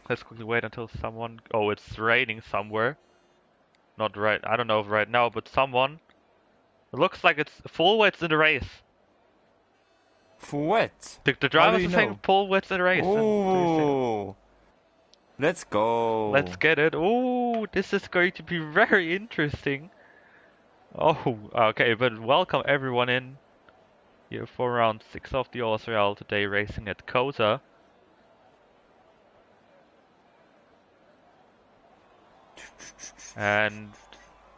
Let's quickly wait until someone... Oh, it's raining somewhere. Not right... I don't know if right now, but someone... It looks like it's full wets in the race. For what? The How do drivers you are saying know? full wets in the race. Oh, let's Let's go. get it. Oh, this is going to be very interesting. Oh, okay, but welcome everyone in here for round 6 of the OSRL today, racing at Kota. And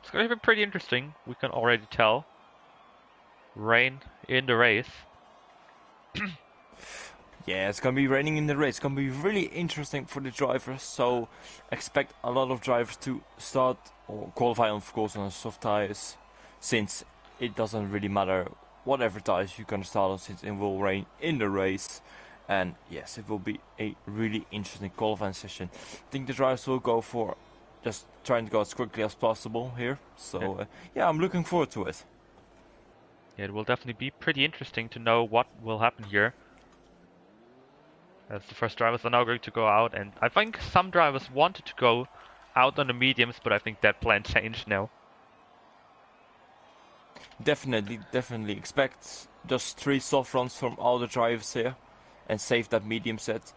it's going to be pretty interesting, we can already tell. Rain in the race. Yeah, it's gonna be raining in the race. It's gonna be really interesting for the drivers. So expect a lot of drivers to start or qualify, of course, on soft tires, since it doesn't really matter whatever tires you're gonna start on, since it will rain in the race. And yes, it will be a really interesting qualifying session. I think the drivers will go for just trying to go as quickly as possible here. So yeah, I'm looking forward to it. Yeah, it will definitely be pretty interesting to know what will happen here. As the first drivers are now going to go out, and I think some drivers wanted to go out on the mediums, but I think that plan changed now. Definitely expect just 3 soft runs from all the drivers here and save that medium set.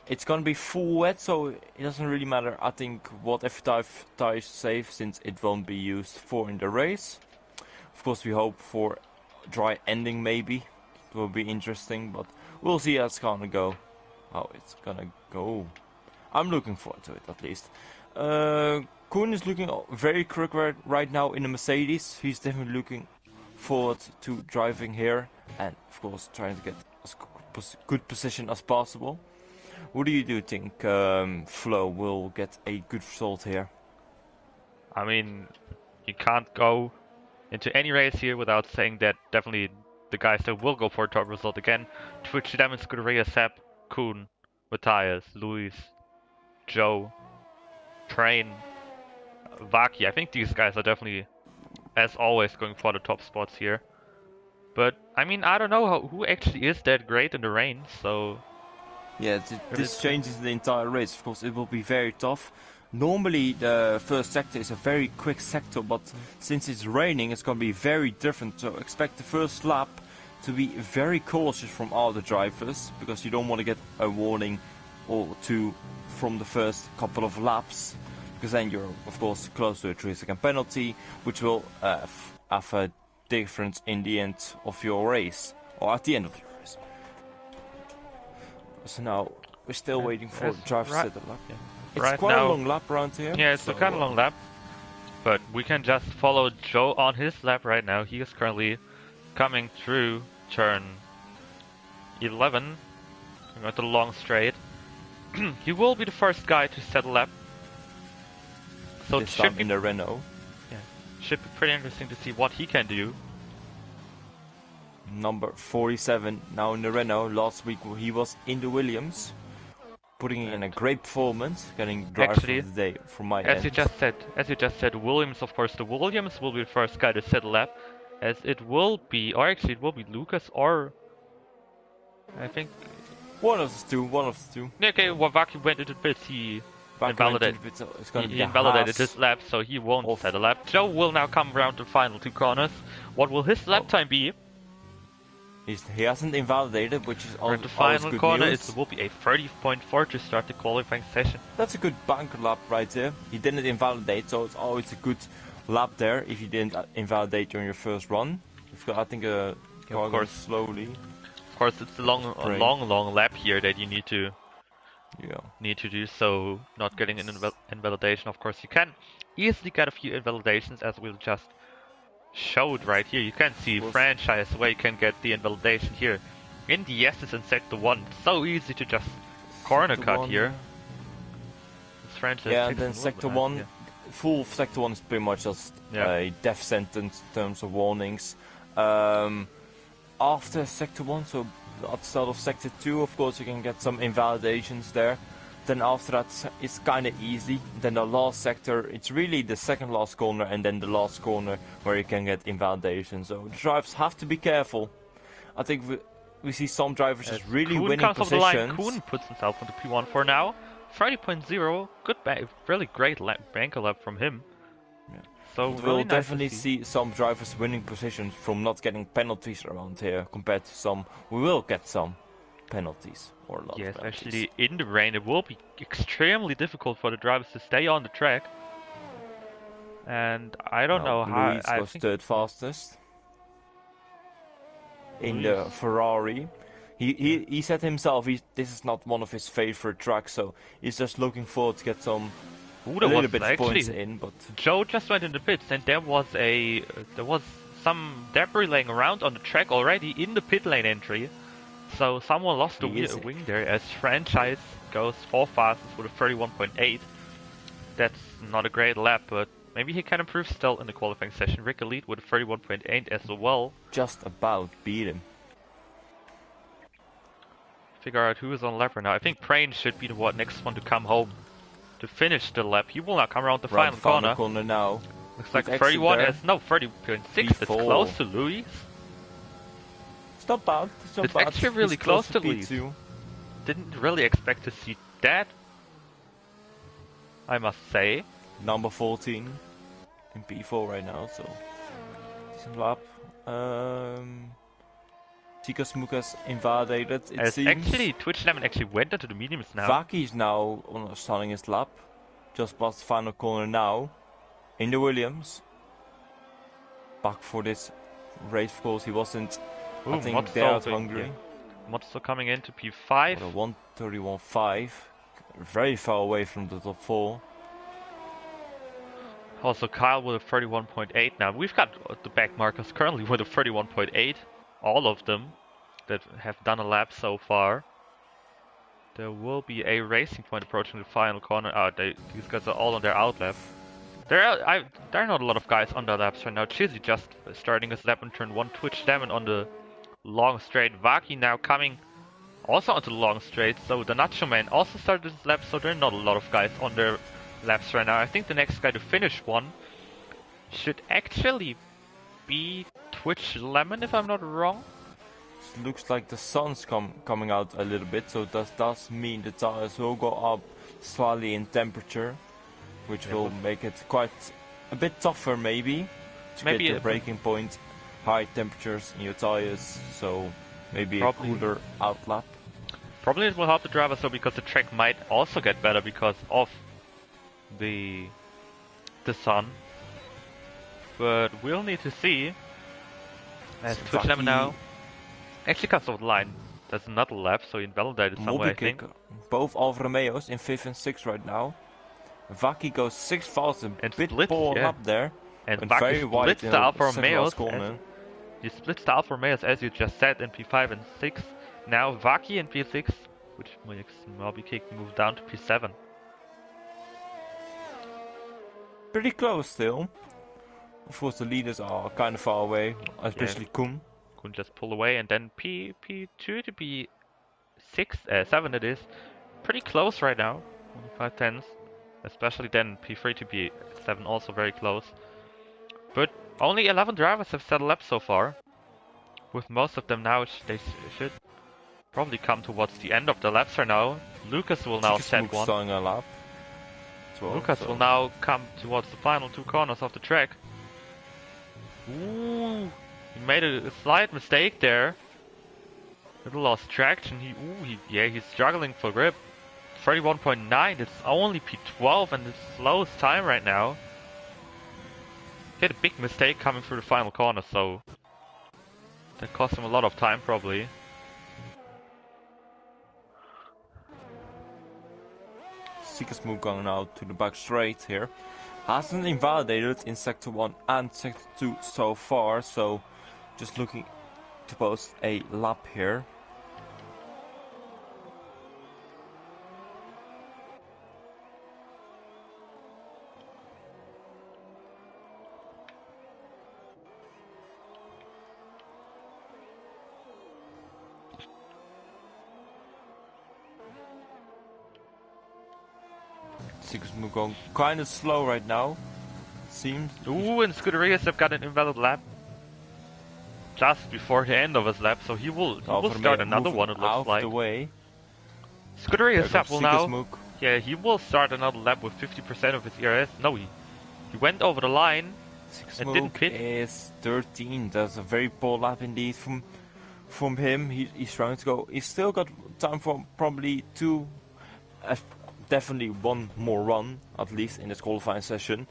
It's gonna be full wet, so it doesn't really matter, I think, what tire is safe, since it won't be used for in the race. Of course, we hope for dry ending, maybe. It will be interesting, but we'll see how it's gonna go. How it's gonna go. I'm looking forward to it, at least. Koen is looking very quick right now in the Mercedes. He's definitely looking forward to driving here, and of course trying to get as good position as possible. What do you think Flo will get a good result here? I mean, you can't go into any race here without saying that definitely the guys that will go for a top result again: Twitch, Demons, Scuderia, Sepp, Kuhn, Matthias, Luis, Joe, Train, Vaki. I think these guys are definitely, as always, going for the top spots here. But I mean, I don't know who actually is that great in the rain, so... Yeah, this changes the entire race. Of course, it will be very tough. Normally, the first sector is a very quick sector, but since it's raining, it's going to be very different. So expect the first lap to be very cautious from all the drivers, because you don't want to get a warning or two from the first couple of laps, because then you're, of course, close to a 3-second penalty, which will have a difference in the end of your race, or at the end of your race. So now we're still waiting for drivers to set the lap. Yeah. It's quite a long lap around here. Yeah, it's a kind of long lap. But we can just follow Joe on his lap right now. He is currently coming through turn 11. Going to the long straight. He will be the first guy to set a lap. So this time in the Renault. Yeah, should be pretty interesting to see what he can do. Number 47 now in the Renault. Last week he was in the Williams, putting in a great performance, getting driver of the day from my end. As you just said, Williams, of course, the Williams will be the first guy to set a lap, as it will be, or actually it will be Lucas, or I think one of the two. Okay, Wavaki went into the pits. He invalidated his lap, so he won't set a lap. Joe will now come around the final 2 corners. What will his lap time be? He hasn't invalidated, which is always the final good corner. news. It will be a 30.4 to start the qualifying session. That's a good bunker lap right there. He didn't invalidate, so it's always a good lap there if you didn't invalidate during your first run. You've got, I think, going slowly. Of course, it's a long lap here that you need to do. So not getting an invalidation. Of course, you can easily get a few invalidations, as we'll just showed right here. You can see franchise where you can get the invalidation here in the S's in sector 1. It's so easy to just corner cut here. Yeah, and then sector 1, full sector 1 is pretty much just a death sentence in terms of warnings. After sector 1, so at the start of sector 2, of course you can get some invalidations there. Then after that it's kind of easy. Then the last sector, it's really the second last corner, and then the last corner where you can get invalidation. So the drivers have to be careful. I think we see some drivers just really winning positions. Kuhn puts himself into P1 for now. 30.0, good really great banker lap from him. Yeah. So But really we'll nice definitely to see. see some drivers winning positions from not getting penalties around here compared to some. We will get some penalties or a lot Yeah, of penalties. especially in the rain, it will be extremely difficult for the drivers to stay on the track. And I don't know how. Luis I goes think third fastest in Luis. the Ferrari. He said himself this is not one of his favorite tracks, so he's just looking forward to get some Ooh, a there little was bit of points actually in. But Joe just went in the pits, and there was some debris laying around on the track already in the pit lane entry. So someone lost a wing there as Franchise goes 4th fastest with a 31.8. That's not a great lap, but maybe he can improve still in the qualifying session. Rick Elite with a 31.8 as well. just about beat him. Figure out who is on lap right now. I think Prain should be the next one to come home to finish the lap. He will now come around the final corner. Now. Looks like 31 is no 30.6. That's close to Luis. It's not bad. It's actually really close to Luis. Didn't really expect to see that, I must say. Number 14 in P4 right now, so decent lap. Tikas Mukas invaded, it seems. Actually, Twitch Lemon actually went into the mediums now. Vaki's now starting his lap, just past the final corner now, in the Williams. Back for this race, of course, he wasn't, I think, there at Hungary. Motso coming into P5. 1:31.5, very far away from the top 4. Also Kyle with a 31.8 now. We've got the back markers currently with a 31.8. All of them that have done a lap so far. There will be a racing point approaching the final corner. These guys are all on their out lap. There are not a lot of guys on their laps right now. Chizzy just starting his lap in turn 1. Twitch Lemon on the long straight. Vaki now coming also onto the long straight. So the Nacho Man also started his lap. So there are not a lot of guys on their laps right now. I think the next guy to finish one should actually be Twitch Lemon, if I'm not wrong. It looks like the sun's coming out a little bit, so that does mean the tires will go up slightly in temperature, which will make it quite a bit tougher maybe to get the breaking point. High temperatures in your tires, so maybe a cooler out lap. Probably it will help the drivers though, because the track might also get better because of the sun. But we'll need to see. As Twitch Lemon now actually comes off the line. There's another lap, so he invalidated somewhere, I think. Both Alfa Romeos in 5th and 6th right now. Vaki goes 6th fast, a bit poor lap there. And Vaki splits the Alfa Romeos. He splits the Alfa Romeos, as you just said, in P5 and 6. Now Vaki in P6, which makes Moby Kick move down to P7. Pretty close still. Of course, the leaders are kind of far away, especially Koen. Koen just pull away, and then P2 to P6, 7 it is. Pretty close right now, only 5/10. Especially then P3 to P7 also very close. But only 11 drivers have set a lap so far. With most of them now, they should probably come towards the end of the laps right now. Lucas will now set one. A lap. Lucas will now come towards the final 2 corners of the track. Ooh, he made a slight mistake there. Little lost traction. He's struggling for grip. 31.9. It's only P12 and the slowest time right now. He had a big mistake coming through the final corner, so that cost him a lot of time probably. Seekers move going out to the back straight here. Hasn't invalidated in Sector 1 and Sector 2 so far, so just looking to post a lap here. Seekers move going kind of slow right now. Seems. Ooh, and Scuderias have got an invalid lap just before the end of his lap, so he will start another one. It looks like. The way. Scuderias will now. Yeah, he will start another lap with 50% of his ERS. No, he went over the line and didn't Smoke pit. is 13. That's a very poor lap indeed from him. He's trying to go. He's still got time for probably definitely one more run at least in this qualifying session.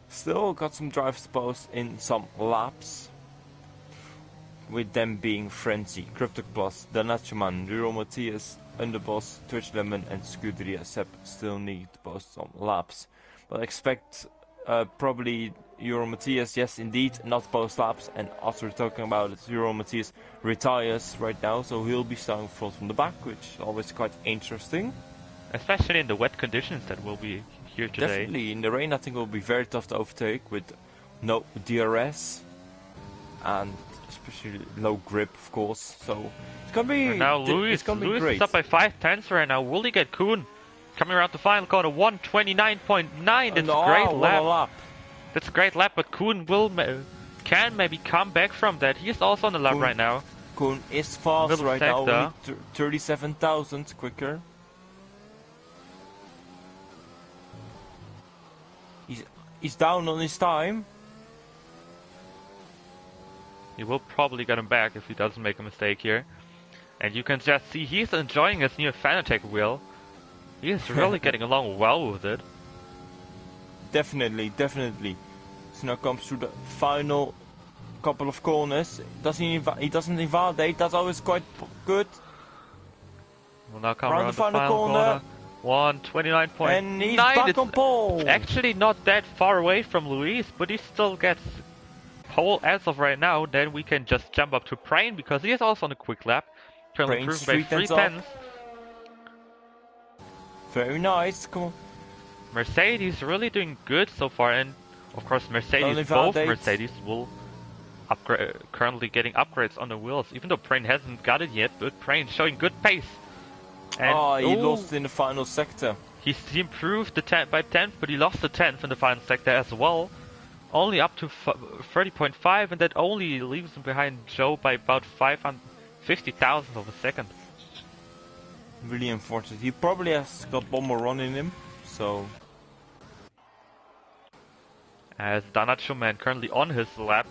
Still got some drives to post in some laps. With them being Frenzy, Cryptic Plus, Danachuman, Ruro Matthias, Underboss, Twitch Lemon and Scuderia Sepp still need to post some laps. But I expect probably Euro Matthias, yes indeed, not post laps, and as we're talking about it, Euro Matthias retires right now, so he'll be starting from the back, which is always quite interesting. Especially in the wet conditions that will be here today. Definitely, in the rain I think it will be very tough to overtake with no DRS and especially low grip, of course. So it's gonna be. And now Lewis great. is up by 5/10 right now. Will he get Kuhn? Coming around the final corner, 1:29.9. That's a great lap. That's a great lap, but Kuhn can maybe come back from that. He is also on the lap right now. Kuhn is fast right now. Only 37,000 quicker. He's down on his time. He will probably get him back if he doesn't make a mistake here. And you can just see he's enjoying his new Fanatec wheel. He is really getting along well with it. Definitely. So now comes through the final couple of corners. He doesn't invalidate. That's always quite good. Will now come around the final corner. 1:29.9. And he's back on pole. Actually not that far away from Luis, but he still gets pole as of right now. Then we can just jump up to Prain because he is also on a quick lap. Currently improved by 3/10. Very nice. Come on. Mercedes really doing good so far, and of course both Mercedes will currently getting upgrades on the wheels, even though Prain hasn't got it yet, but Prain showing good pace. And he lost in the final sector. He improved by 10th, but he lost the 10th in the final sector as well. Only up to 30.5, and that only leaves him behind Joe by about 550,000 of a second. Really unfortunate. He probably has got one more run in him, so... As Danacho Man currently on his lap,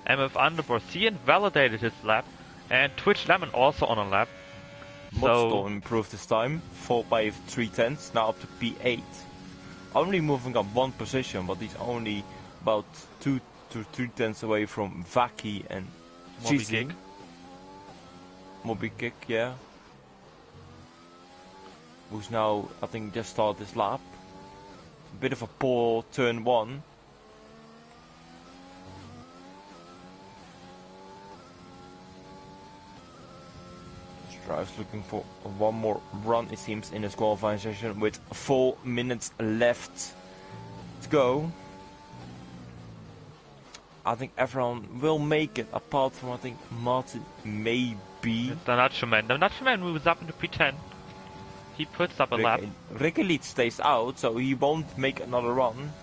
MF Underboard, he invalidated his lap, and Twitch Lemon also on a lap. Modstorm improved this time, 4 by 3/10, now up to P8. Only moving up one position, but he's only about 2 to 3/10 away from Vaki and Moby Moby Kick, yeah. Who's now, I think, just started this lap. A bit of a poor turn 1. Drives looking for one more run, it seems, in this qualifying session with 4 minutes left to go. I think everyone will make it, apart from, I think, Martin, maybe. The Nacho Man moves up into P10. He puts up a lap. Rickelit stays out, so he won't make another run.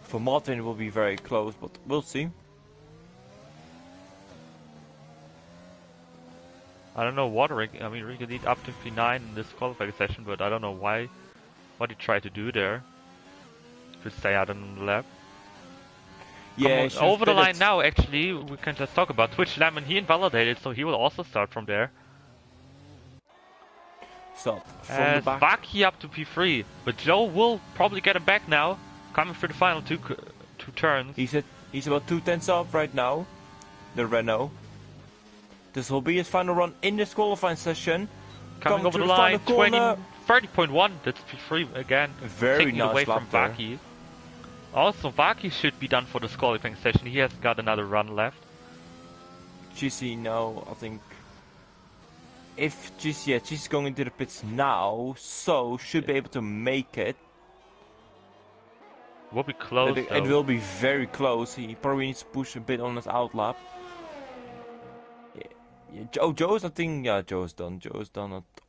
For Martin it will be very close, but we'll see. I don't know what Rickelit up to P9 in this qualifying session, but I don't know what he tried to do there. To stay out on the lap. Yeah, over the line now, actually, we can just talk about Twitch Lemon. He invalidated, so he will also start from there. So, from the back. Vaki up to P3, but Joe will probably get him back now, coming through the final two turns. He's about 2/10 off right now, the Renault. This will be his final run in this qualifying session. Coming over the line, 30.1, that's P3 again. Very taking nice away lap from Vaki. Also, Vaki should be done for this qualifying session. He has got another run left. GC now, I think. If GC's going into the pits now, so should be able to make it. Will be close. It will be very close. He probably needs to push a bit on his outlap. Yeah. Joe's, I think, yeah, Joe's done.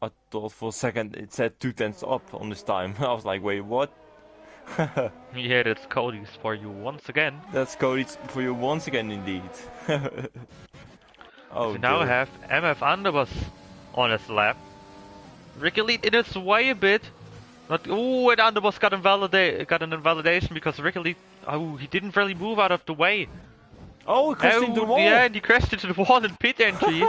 I thought for a second it said 2/10 up on this time. I was like, wait, what? Yeah, that's Cody's for you once again. That's Cody's for you once again, indeed. We now have MF Underboss on his lap. Ricky Lead in its way a bit. Not oh, and Underboss got an invalidation because Ricky Lead, oh, he didn't really move out of the way. Oh, he crashed into the wall. Yeah, and he crashed into the wall in pit entry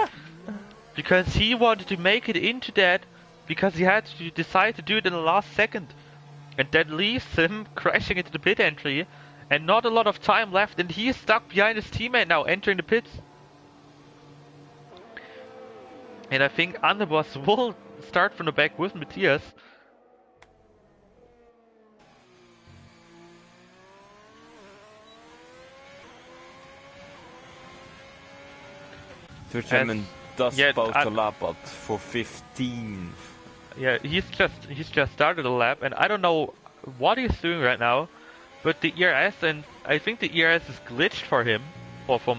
because he wanted to make it into that because he had to decide to do it in the last second. And that leaves him crashing into the pit entry and not a lot of time left, and he is stuck behind his teammate now entering the pits. And I think Underboss will start from the back with Matthias. Turtleman does post a lap, but for 15th. Yeah, he's just started a lap, and I don't know what he's doing right now, but the ERS, and I think the ERS is glitched for him, or for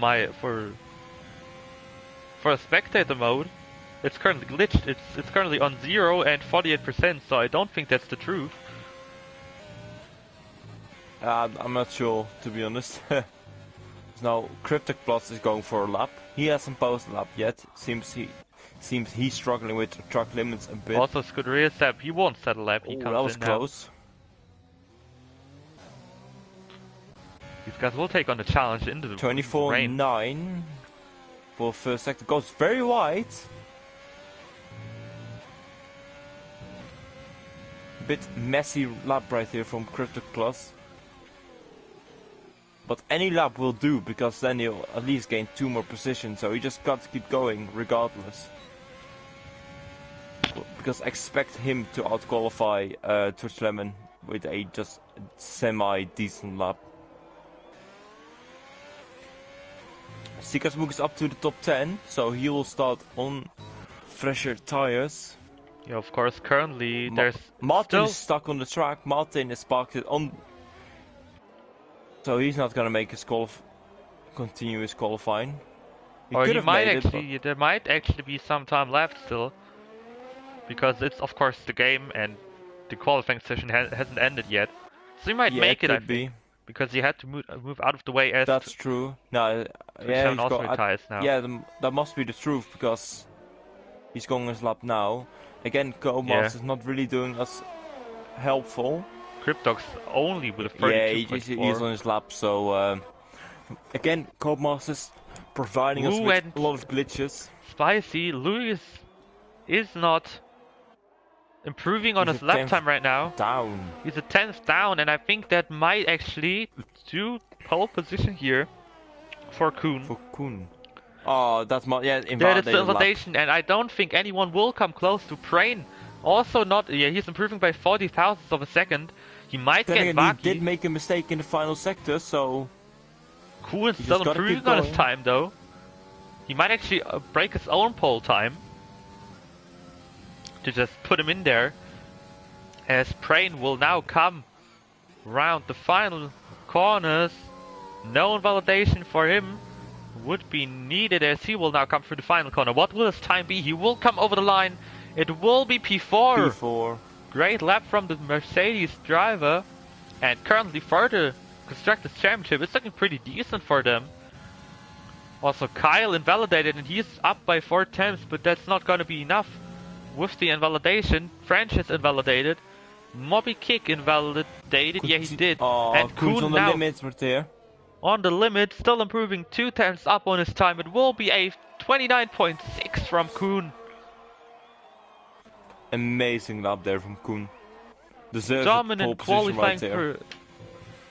a spectator mode. It's currently glitched. It's currently on 0 and 48%, so I don't think that's the truth. I'm not sure, to be honest. Now Cryptic Plus is going for a lap. He hasn't posted a lap yet. Seems he's struggling with track limits a bit. Also, Scuderia Seb, he won't set a lap. He comes in now. That was close. These guys will take on the challenge into the 24.9 for first sector. Goes very wide. Bit messy lap right here from Cryptic Plus. But any lap will do, because then he'll at least gain 2 more positions, so he just got to keep going regardless. Because expect him to outqualify Twitch Lemon with a just semi-decent lap. Sikasmuk is up to the top 10, so he will start on fresher tires. Yeah, of course, currently there's Martin is stuck on the track. Martin is parked on, so he's not gonna make his continue his qualifying. Or he might actually, there might actually be some time left still, because it's of course the game and the qualifying session hasn't ended yet. So he might make it, I think, because he had to move out of the way as. That's true. No, yeah, he's also retires now. Yeah, that must be the truth, because he's going his lap now. Again, Codemasters not really doing us helpful. Cryptox only with a 32.4. Yeah, he's on his lap, so again, Codemasters providing us with a lot of glitches. Spicy, Louis is not improving on his lap time right now. Down. He's a 10th down, and I think that might actually do pole position here for Kuhn. Oh, that's my that's the invalidation, and I don't think anyone will come close to Prain. Also not, he's improving by 40 thousandths of a second. He might get Vaki. He did make a mistake in the final sector, so... Kuhn's still improving on his time though. He might actually break his own pole time to just put him in there, as Prain will now come round the final corners. No invalidation for him would be needed, as he will now come through the final corner. What will his time be? He will come over the line. It will be P4. P4. Great lap from the Mercedes driver, and currently for the Constructors Championship, it's looking pretty decent for them. Also, Kyle invalidated, and he's up by 4 tenths, but that's not going to be enough. With the invalidation, French is invalidated. Moby Kick invalidated, yeah he did. And Kuhn's on the limits right there. On the limit, still improving 2 tenths up on his time. It will be a 29.6 from Kuhn. Amazing lap there from Kuhn. Deserves dominant a pole position right there.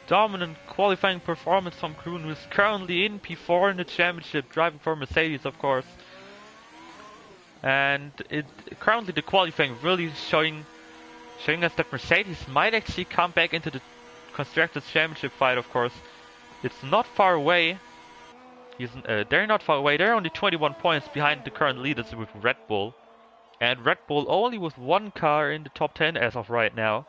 Dominant qualifying performance from Kuhn, who is currently in P4 in the championship, driving for Mercedes, of course. And currently the qualifying really showing us that Mercedes might actually come back into the Constructors Championship fight, of course. It's not far away. They're not far away. They're only 21 points behind the current leaders with Red Bull. And Red Bull only with 1 car in the top 10 as of right now.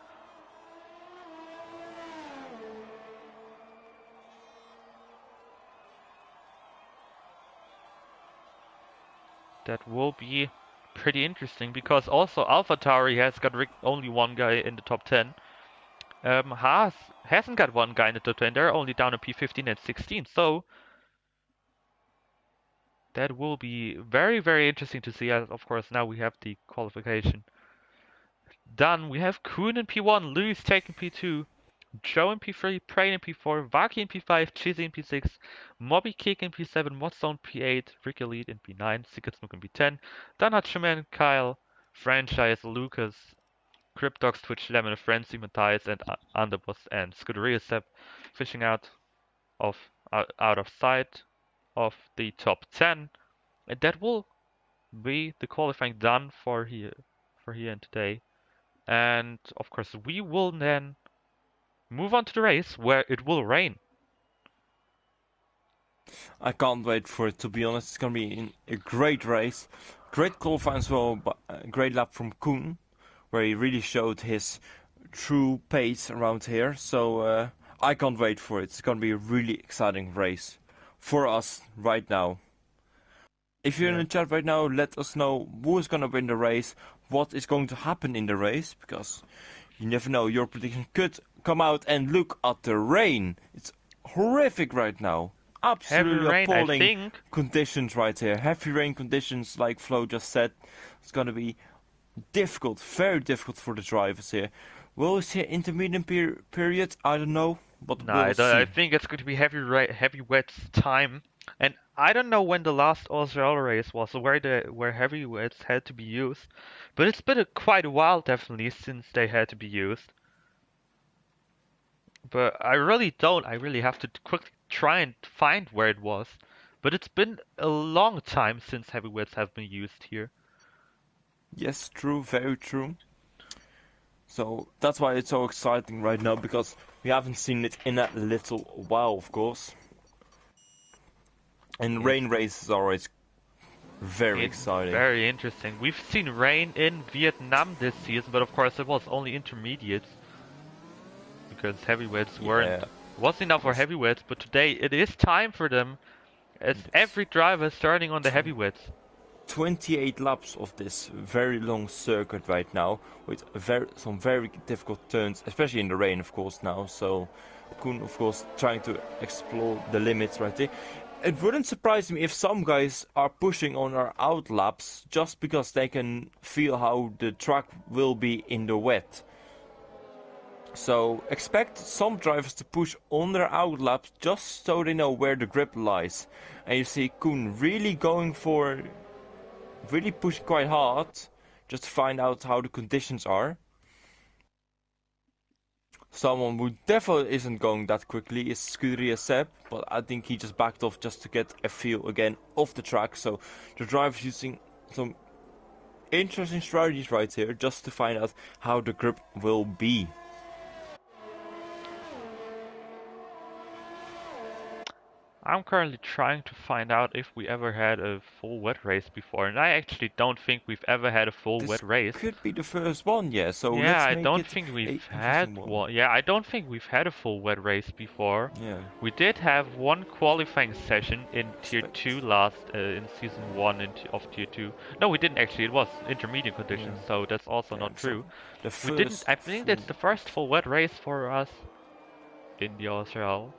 That will be pretty interesting, because also AlphaTauri has got only 1 guy in the top 10. Haas hasn't got 1 guy in the top 10. They're only down to P15 and 16. So that will be very, very interesting to see. As of course now we have the qualification. done. We have Kuhn in P1, Lewis taking P2, Joe in P3, Prain in P4, Vaki in P5, Chizzy in P6, Moby Kick in P7, Modzone P8, Ricky Lead in P9, Secret Smoke in P10, Donut Shaman, Kyle, Franchise, Lucas, Cryptox, Twitch, Lemon, Frenzy, Matthias, and Underboss and Scuderia Sep fishing out of sight of the top 10. And that will be the qualifying done for here and today. And of course we will then move on to the race where it will rain. I can't wait for it, to be honest. It's gonna be a great race. Great qualifying as well, but a great lap from Koen, where he really showed his true pace around here. So I can't wait for it. It's gonna be a really exciting race for us right now. If you're in the chat right now, let us know who is gonna win the race, what is going to happen in the race, because you never know, your prediction could come out. And look at the rain. It's horrific right now. Absolutely Heavy rain, I appalling think. conditions right here. Heavy rain conditions, like Flo just said. It's gonna be difficult, very difficult for the drivers here. Will we see an intermediate period? I don't know, but No, we'll I see. think it's going to be heavy wets time. And I don't know when the last OSRL race was, where heavy wets had to be used, but it's been quite a while definitely since they had to be used. But I really have to quickly try and find where it was. But it's been a long time since heavy wets have been used here. Yes, true, very true. So that's why it's so exciting right now, because we haven't seen it in a little while, of course. And It's rain races are always very it's exciting. very interesting. We've seen rain in Vietnam this season, but of course it was only intermediates because heavyweights Yeah, wasn't enough for was heavyweights. But today it is time for them, as this every driver is starting on the heavyweights. 28 laps of this very long circuit right now, with some very difficult turns, especially in the rain, of course, now. So Koen, of course, trying to explore the limits right there. It wouldn't surprise me if some guys are pushing on our out laps just because they can feel how the track will be in the wet. So expect some drivers to push on their out laps just so they know where the grip lies. And you see Koen really pushing quite hard just to find out how the conditions are. Someone who definitely isn't going that quickly is Scuderia Seb, but I think he just backed off just to get a feel again of the track. So the driver's using some interesting strategies right here just to find out how the grip will be. I'm currently trying to find out if we ever had a full wet race before, and I actually don't think we've ever had a full This wet race. could be the first one, yeah, so Yeah, let's I make don't it think a we've had interesting one. one. Yeah, I don't think we've had a full wet race before. Yeah. We did have one qualifying session in Tier Expect. 2 last, in Season 1 of Tier 2. No, we didn't actually, it was intermediate conditions, Yeah. so that's also Yeah, not so true. the We didn't, first I think full. that's the first full wet race for us in the OSRL.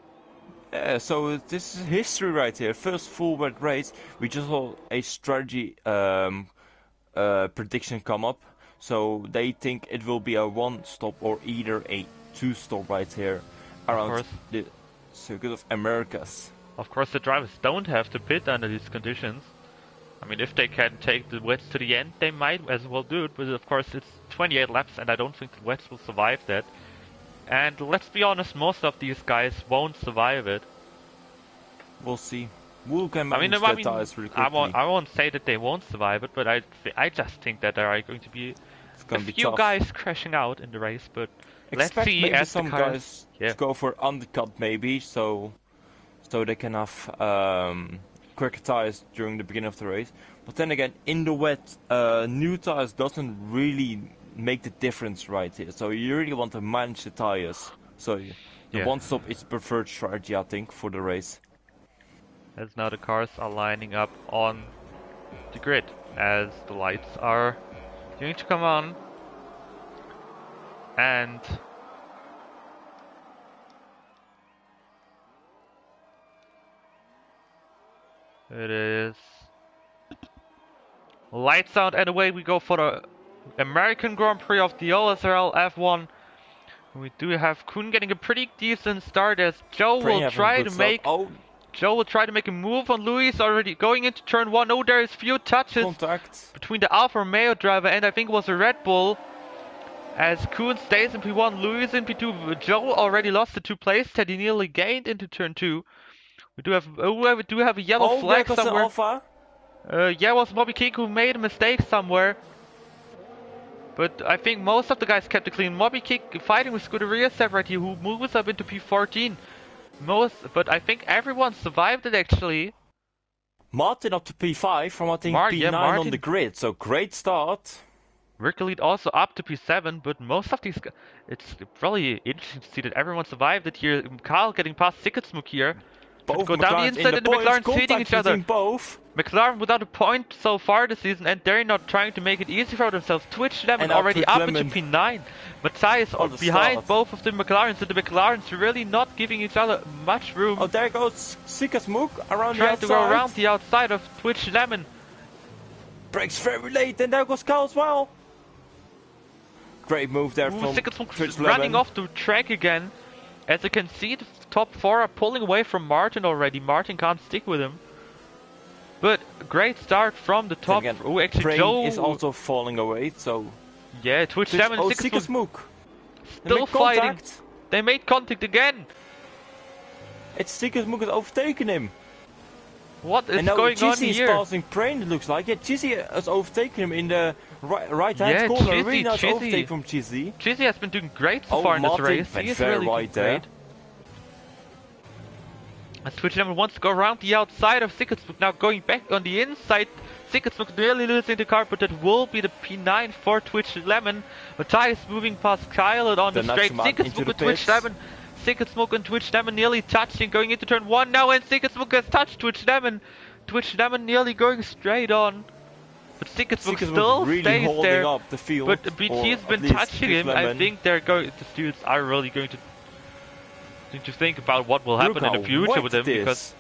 Yeah, so this is history right here. First full wet race. We just saw a strategy prediction come up. So they think it will be a one stop or either a two stop right here Of around course, the Circuit of Americas. the drivers don't have to pit under these conditions. I mean, if they can take the wets to the end, they might as well do it, but of course it's 28 laps and I don't think the wets will survive that. And let's be honest, most of these guys won't survive it. We'll see. Who can I mean, manage their tires really quickly? I won't say that they won't survive it, but I just think that there are going to be It's a gonna be few tough. guys crashing out in the race. But let's Expect see maybe as the some cars. guys Yeah, to go for undercut maybe, so they can have quicker tires during the beginning of the race. But then again, in the wet, new tires doesn't really make the difference right here. So you really want to manage the tires. So the yeah. one stop is preferred strategy, I think, for the race. As now the cars are lining up on the grid as the lights are going to come on, and it is lights out, and away we go for the American Grand Prix of the OSRL F1. We do have Kuhn getting a pretty decent start as Joe Praying will having a try good to start. make Oh, a move on Luis already going into turn 1. Oh, there is few touches contact. between the Alfa Romeo driver and I think it was a Red Bull. As Kuhn stays in P1, Luis in P2. Joe already lost the 2 places that he nearly gained into turn 2. We do have a yellow Oh, there flag goes an somewhere. Alpha. Yeah, it was Bobby Kik who made a mistake somewhere. But I think most of the guys kept it clean. Moby Kick fighting with Scuderia Seb right here, who moves up into P14. But I think everyone survived it actually. Martin up to P5 from I think P9 on the Martin. grid, so great start. Rick also up to P7, but most of these guys, it's really interesting to see that everyone survived it here. Kyle getting past Sicketsmook here. Both Go down the McLarens in inside the and the points, McLaren's hitting contact each other. between both. McLaren without a point so far this season, and they're not trying to make it easy for themselves. Twitch Lemon already up into P9. Matthias behind start. both of the McLarens, so the McLarens really not giving each other much room. Oh, there goes Sikkasmook around the Trying outside. to go around the outside of Twitch Lemon. Breaks very late, and there goes Kyle as well. Great move there from Twitch Lemon. Running off the track again. As you can see, the top 4 are pulling away from Martin already. Martin can't stick with him. But great start from the top. Oh, actually Joe is also falling away, so... Yeah, Twitch Lemon and Sikkasmook. Still fighting. They made contact again. It's Sikkasmook has overtaken him. What is going on here? Chizzy is passing Prain, it looks like. Yeah, Chizzy has overtaken him in the right-hand corner. Really nice overtake from Chizzy. Chizzy has been doing great so far in this race. He is really right great. As Twitch Lemon wants to go around the outside of Sikketsmook, now going back on the inside. Sikketsmook nearly losing the car, but that will be the P9 for Twitch Lemon. Matthias moving past Kyle on the straight. Sikketsmook and Twitch Lemon. Sikketsmook and Twitch Lemon nearly touching, going into turn 1 now, and Sikketsmook has touched Twitch Lemon. Twitch Lemon nearly going straight on. But Sikketsmook still really stays there. Up the field, but BT's been touching him. I think the students are really going to think about what will happen in the future with him, because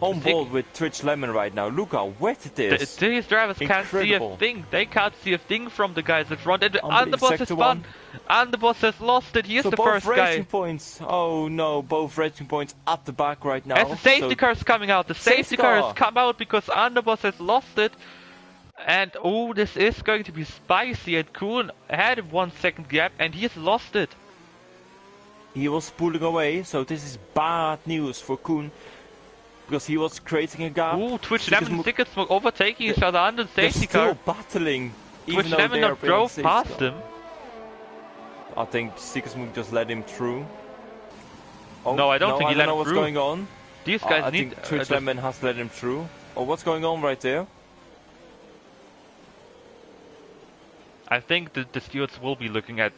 on board with Twitch Lemon right now. Look how wet it is. These drivers can't see a thing. They can't see a thing from the guys in front. And Underboss has spun. Underboss has lost it. He is the first guy. Racing points. Oh no, both racing points at the back right now. As the safety car is coming out. The safety car has come out because Underboss has lost it. And oh, this is going to be spicy. And Kuhn had a 1 second gap and he's lost it. He was pulling away, so this is bad news for Kuhn. Because he was creating a gap. Ooh, Twitch Lemon and Sikketsmook overtaking each other under the safety car. Still battling. Twitch Lemon not drove past him. I think Sikketsmook just let him through. Oh, no, I don't think he let him through. What's going on. These guys I think Twitch Lemon has let him through. Oh, what's going on right there? I think the stewards will be looking at.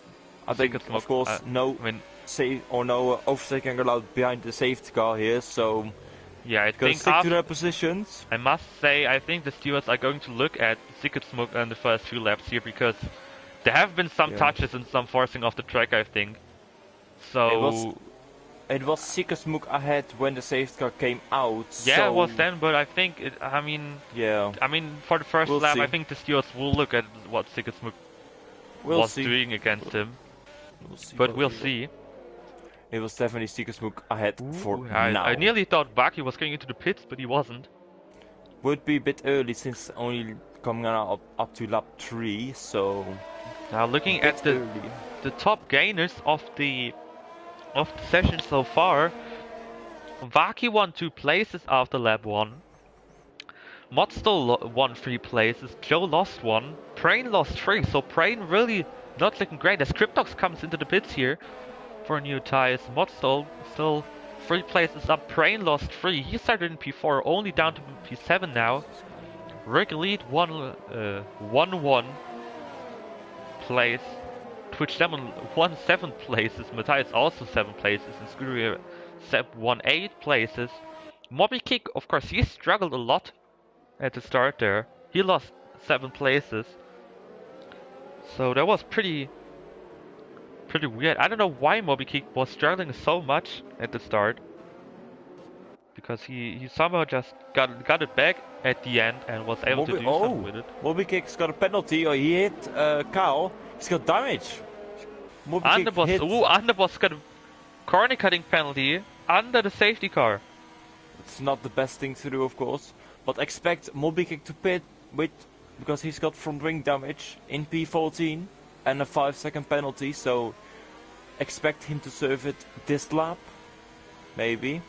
I think, of course, no overtaking allowed behind the safety car here, so yeah, I think stick to their positions. I must say, I think the stewards are going to look at Sikketsmook in the first few laps here, because there have been some touches and some forcing off the track, I think. So it was Sikketsmook ahead when the safety car came out. Yeah, so it was then, but I think for the first lap, I think the stewards will look at what Sikketsmook was doing against him. But we'll see. It was definitely Sikketsmook ahead for now. I nearly thought Baki was going into the pits, but he wasn't. Would be a bit early since only coming on up to lap 3, so... Now looking at the top gainers of the session so far, Vaki won 2 places after lap 1. Mod still won 3 places, Joe lost 1, Prain lost 3, so Prain really not looking great as Cryptox comes into the pits here for new tires. Mod still 3 places up, Prain lost 3, he started in P4, only down to P7 now. Rick lead 1 place, Twitch Lemon won 7 places, Matthias also 7 places, and Scuderia won 8 places. Moby Kick, of course, he struggled a lot at the start there. He lost 7 places. So that was pretty weird. I don't know why Moby Kick was struggling so much at the start. because he somehow just got it back at the end and was able to do something with it. Mobykick's got a penalty. Oh, he hit Kyle. He's got damage. Underboss, hit. Underboss got a corner cutting penalty under the safety car. It's not the best thing to do, of course, but expect Mobykick to pit because he's got front wing damage in P14 and a 5-second penalty, so expect him to serve it this lap, maybe.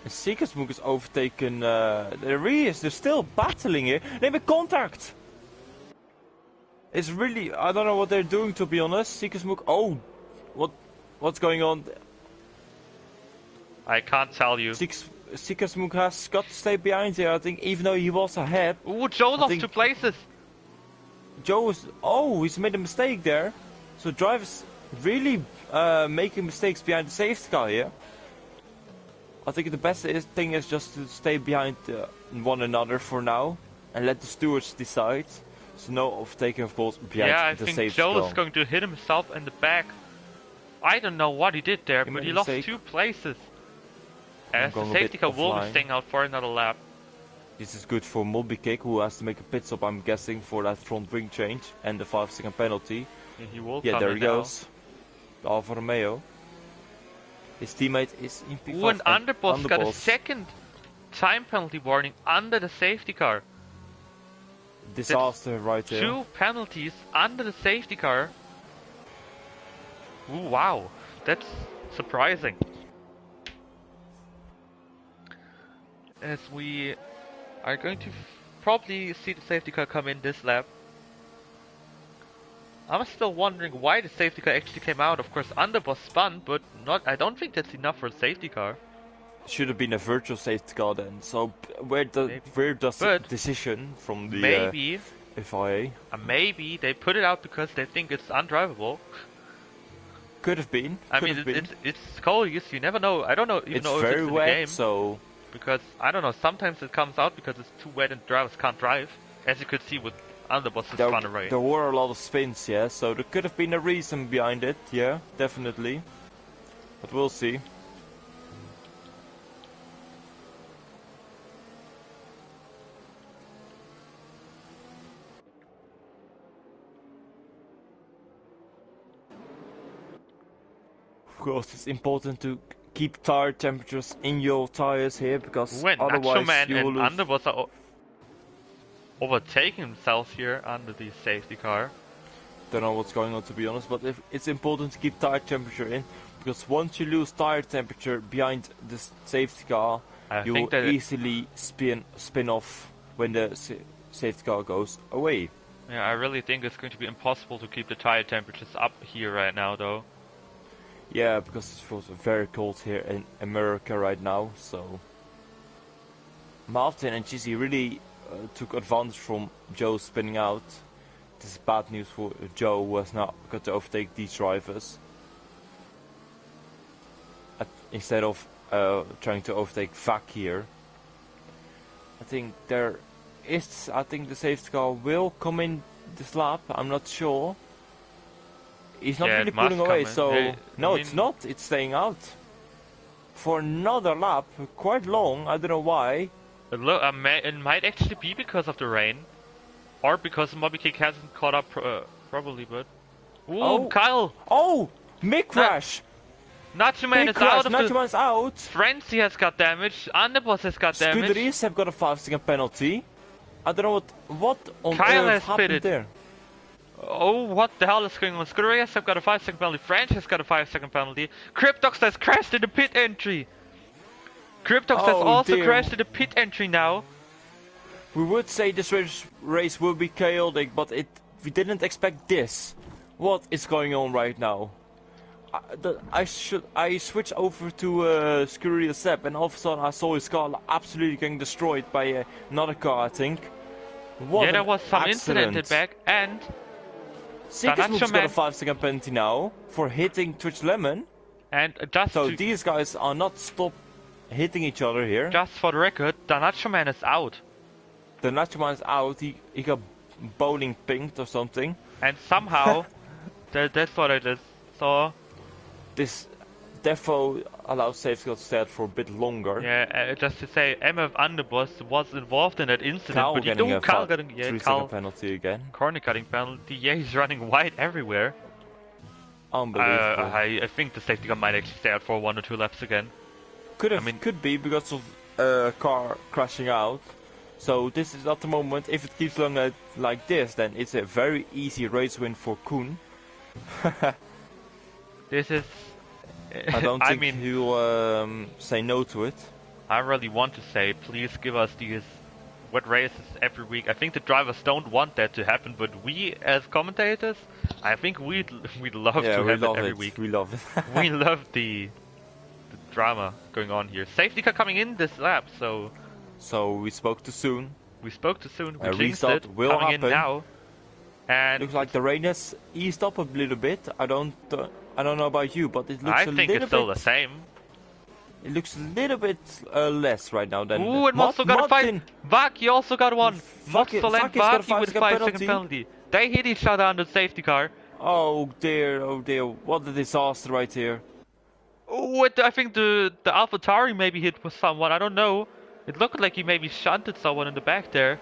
Seekersmook is overtaken. They're still battling here. They make contact. It's really, I don't know what they're doing, to be honest. Seekersmook. Oh, what's going on? I can't tell you. Seekersmook has got to stay behind here, I think, even though he was ahead. Ooh, Joe lost 2 places. Joe is. Oh, he's made a mistake there. So drivers really making mistakes behind the safety car here. I think the best thing is just to stay behind one another for now and let the stewards decide. So no overtaking, of course, behind the safety car. Yeah, I think Joe is going to hit himself in the back. I don't know what he did there, but he lost 2 places. As the safety car will be staying out for another lap. This is good for Mobykick, who has to make a pit stop, I'm guessing, for that front wing change and the 5-second penalty. And he will yeah, there he goes. Alfa Romeo. His teammate is in P5. Ooh, and Underboss got a second time penalty warning under the safety car. Disaster right there. 2 penalties under the safety car. Ooh, wow, that's surprising. As we are going to probably see the safety car come in this lap. I'm still wondering why the safety car actually came out. Of course, Underboss spun, but I don't think that's enough for a safety car. Should have been a virtual safety car then. So where does the decision from the FIA? Maybe they put it out because they think it's undrivable. Could have been. I mean, it's cold. You never know. I don't know even know if it's in the game. So because I don't know. Sometimes it comes out because it's too wet and drivers can't drive, as you could see with Underboss spun away. There were a lot of spins, yeah. So there could have been a reason behind it, yeah, definitely. But we'll see. Of course, it's important to keep tire temperatures in your tires here, because otherwise you will lose. Underboss are overtaking themselves here under the safety car. Don't know what's going on, to be honest, but it's important to keep tire temperature in, because once you lose tire temperature behind the safety car, you will easily spin off when the safety car goes away. Yeah, I really think it's going to be impossible to keep the tire temperatures up here right now, though. Yeah, because it feels very cold here in America right now, so Martin and GC really took advantage from Joe spinning out. This is bad news for Joe, who has now got to overtake these drivers. Instead of trying to overtake Vac here. I think the safety car will come in this lap, I'm not sure. He's not really pulling away, so no, it's not. It's staying out for another lap, quite long. I don't know why. It might actually be because of the rain, or because Mobykick hasn't caught up. Probably, but ooh, Kyle! Oh, Mick crash! Nachoman is out. Nachoman's out. Frenzy has got damage. Underboss has got damage. Scuderies have got a 5-second penalty. I don't know what on Kyle earth has happened pitted there. Oh, what the hell is going on? Scuderias have got a 5-second penalty. French has got a 5-second penalty. Cryptox has crashed in the pit entry. Cryptox has also crashed in the pit entry now. We would say this race will be chaotic, but we didn't expect this. What is going on right now? I switched over to Scuderias Sepp, and all of a sudden I saw his car absolutely getting destroyed by another car, I think. What there was some incident in the back, and Seekersmook's got a 5-second penalty now for hitting Twitch Lemon. And so these guys are not hitting each other here. Just for the record, the Nacho Man is out. The Nacho Man is out. He got bowling pinged or something. And somehow, that's what I just saw. This defo allows safety to stay out for a bit longer. Yeah, just to say, MF Underboss was involved in that incident, Carl but getting a Carl getting 3-second penalty again. Corner cutting penalty. Yeah, he's running wide everywhere. Unbelievable. I think the safety car might actually stay out for 1 or 2 laps again. Could be because of a car crashing out. So this is at the moment. If it keeps going like this, then it's a very easy race win for Koen. This is. I don't think he'll say no to it. I really want to say, please give us these wet races every week. I think the drivers don't want that to happen, but we as commentators, I think we'd love to have it every week. We love it. We love the drama going on here. Safety car coming in this lap, so. So we spoke too soon. We spoke too soon. We jinxed restart it. will Coming happen. in now. And looks like the rain has eased up a little bit. I don't know about you, but it looks I a think little it's still bit. the same. It looks a little bit less right now than. Ooh, and Motzel got a fight. Vaki also got one. Motzel and Vaki with 5-second penalty. They hit each other on the safety car. Oh dear, what a disaster right here. Oh, I think the AlphaTauri maybe hit with someone. I don't know. It looked like he maybe shunted someone in the back there.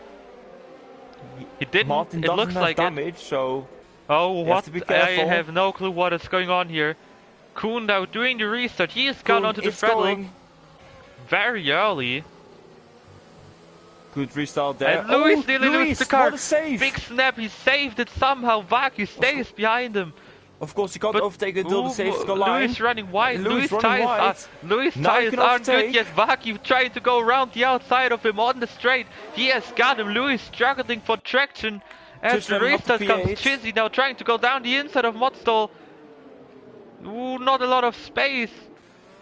He didn't. Martin it looks have like damage, so. Oh, what? Have to be careful. I have no clue what is going on here. Koen now doing the restart. He has gone onto the throttle very early. Good restart there. And Luis nearly loses the car. What a save. Big snap. He saved it somehow. Vaki stays behind him. Of course, he can't overtake until the safety car line. Luis running wide. Luis tires aren't good yet. Vaki trying to go around the outside of him on the straight. He has got him. Luis struggling for traction. As the restart comes, Chizzy now trying to go down the inside of Motzel. Ooh, not a lot of space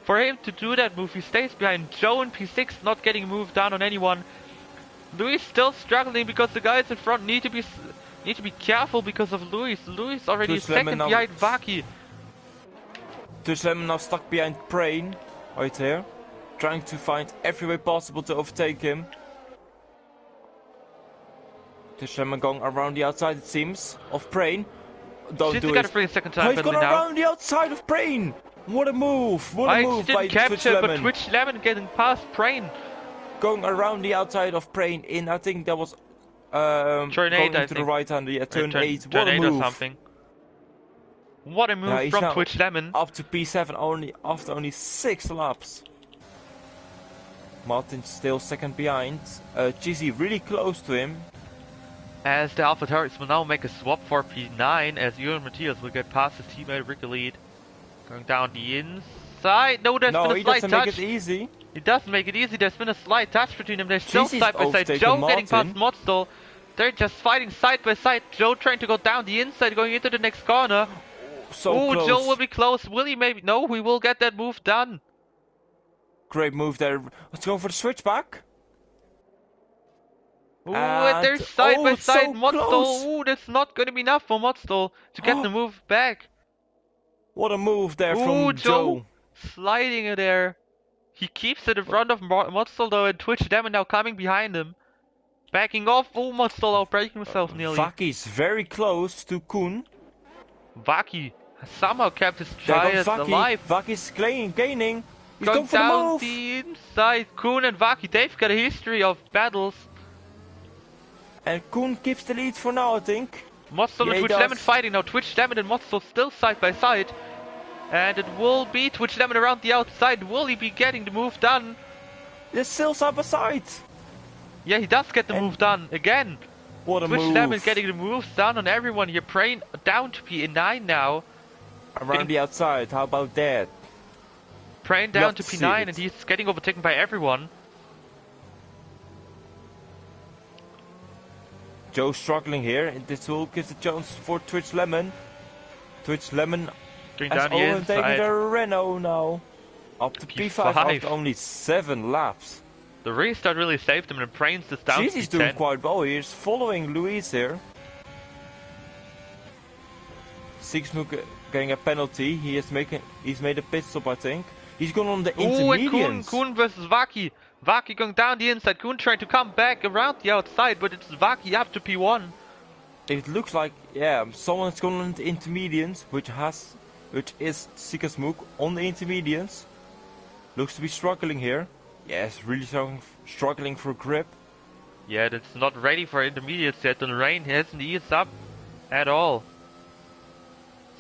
for him to do that move. He stays behind. Joe in P6 not getting moved down on anyone. Luis still struggling because the guys in front need to be careful because of Luis. Luis already second behind Vaki. Lemon now stuck behind Prain right here, trying to find every way possible to overtake him. Lemon going around the outside, it seems, of Prain. Don't do it. Got a 3-second time he's going around the outside of Prain. What a move! What a move by capture, but Twitch Lemon getting past Prain. Going around the outside of Prain in, I think that was turn 8, going to the right hand, yeah, turn 8. What turn a 8 move! Or something. What a move from Twitch Lemon. Up to P7 only after only 6 laps. Martin still second behind. Chizzy really close to him. As the AlphaTauris will now make a swap for P9, as Ewan Matthias will get past his teammate Ricky Lead. Going down the inside. No, there's been a slight touch. He doesn't make it easy. He doesn't make it easy. There's been a slight touch between them. They're still side by side. Joe getting past Motzel. They're just fighting side by side. Joe trying to go down the inside, going into the next corner. So close. Joe will be close. Will he maybe? No, we will get that move done. Great move there. Let's go for the switchback. Ooh, and they're side by side. So Motzel. Ooh, that's not going to be enough for Motzel to get the move back. What a move there from Joe. Sliding it there. He keeps it in front of Motzel though, and Twitch Demon now coming behind him. Backing off. Oh, Motzel outbraking himself nearly. Vaki's very close to Koen. Vaki somehow kept his tires alive. Vaki's gaining. He's going for down the move. The inside. Koen and Vaki, they've got a history of battles. And Koen keeps the lead for now, I think. Motzel and Twitch Lemon fighting now. Twitch Lemon and Motzel still side by side. And it will be Twitch Lemon around the outside. Will he be getting the move done? They're still side by side. Yeah, he does get the move done again. What a Twitch move. Lemon getting the moves done on everyone here. Praying down to P9 now. Around the outside, how about that? Praying down to P9 and he's getting overtaken by everyone. Joe struggling here, and this will give the chance for Twitch Lemon. Twitch Lemon has overtaken the Renault now. Up to P5 after only 7 laps. The restart really saved him and Prain's this down to P10. He's doing quite well. He's following Luis here. Sixmook getting a penalty. He's made a pit stop, I think. He's going on the Ooh, and intermediates. Kuhn versus Vaki. Vaki going down the inside. Kuhn trying to come back around the outside, but it's Vaki up to P1. It looks like, yeah, someone's going on the intermediates, which is Sikasmook on the intermediates. Looks to be struggling here. Yes, really struggling for grip. Yeah, it's not ready for intermediates yet. The rain hasn't eased up at all.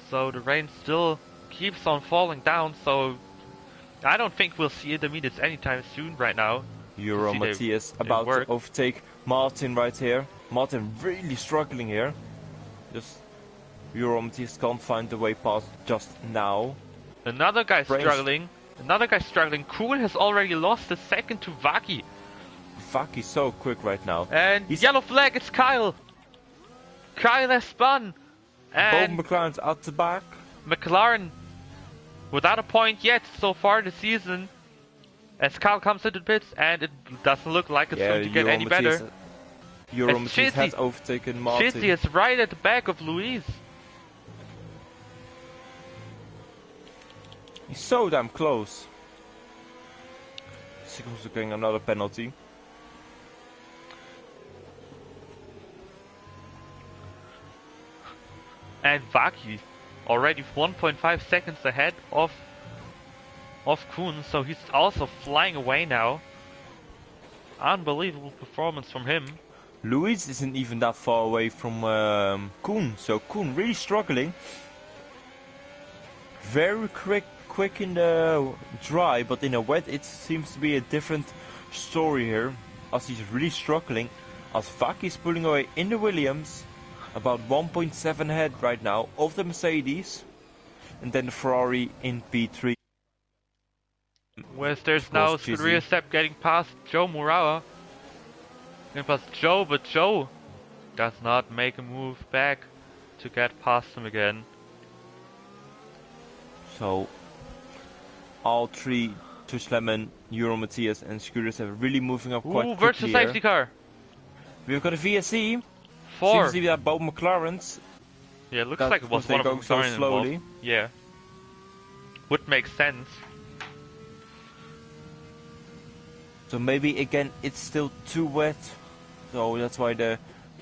So the rain still keeps on falling down, so I don't think we'll see intermediates anytime soon right now. Euro Matthias about to overtake Martin right here. Martin really struggling here. Just Euro Matthias can't find the way past just now. Another guy struggling. Another guy struggling. Kuhn has already lost a second to Vaki. Vaki's so quick right now. And yellow flag, it's Kyle. Kyle has spun. And both McLaren's at the back. McLaren without a point yet so far this season. As Kyle comes into the pits, and it doesn't look like it's going to get any better. Euro Matthias has overtaken Martin. Chizzy is right at the back of Luis. He's so damn close. Sickles getting another penalty. And Vaki already 1.5 seconds ahead of Kuhn, so he's also flying away now. Unbelievable performance from him. Luis isn't even that far away from Kuhn, so Kuhn really struggling. Very quick in the dry, but in a wet it seems to be a different story here, as he's really struggling, as Vaki's pulling away in the Williams, about 1.7 ahead right now of the Mercedes, and then the Ferrari in P3. Whereas there's now Scuderia Sepp getting past Joe Murawa. Getting past Joe, but Joe does not make a move back to get past him again. So all three, Tush Lemon, Euro Matthias and Scuderia Sepp really moving up quite quickly versus here. safety car. We've got a VSE. 4. Seems to be that both McLarens. Yeah, it looks like it was one of them so slowly. Involved. Yeah. Would make sense. So maybe again it's still too wet. So that's why the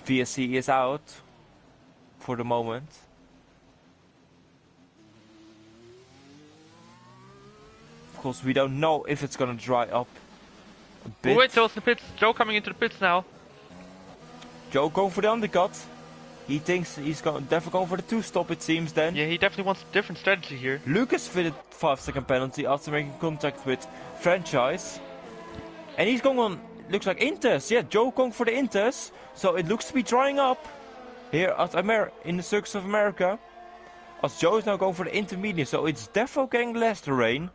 VSC is out for the moment. Of course we don't know if it's gonna dry up a bit. Oh wait, Joe's in the pits. Joe coming into the pits now. Joe going for the undercut. He thinks he's definitely going for the 2-stop it seems then. Yeah, he definitely wants a different strategy here. Lucas fitted 5-second penalty after making contact with Franchise. And he's going on, looks like Inters. Yeah, Joe going for the Inters. So it looks to be drying up here at in the Circus of America. As Joe is now going for the intermediate, so it's definitely getting less the rain.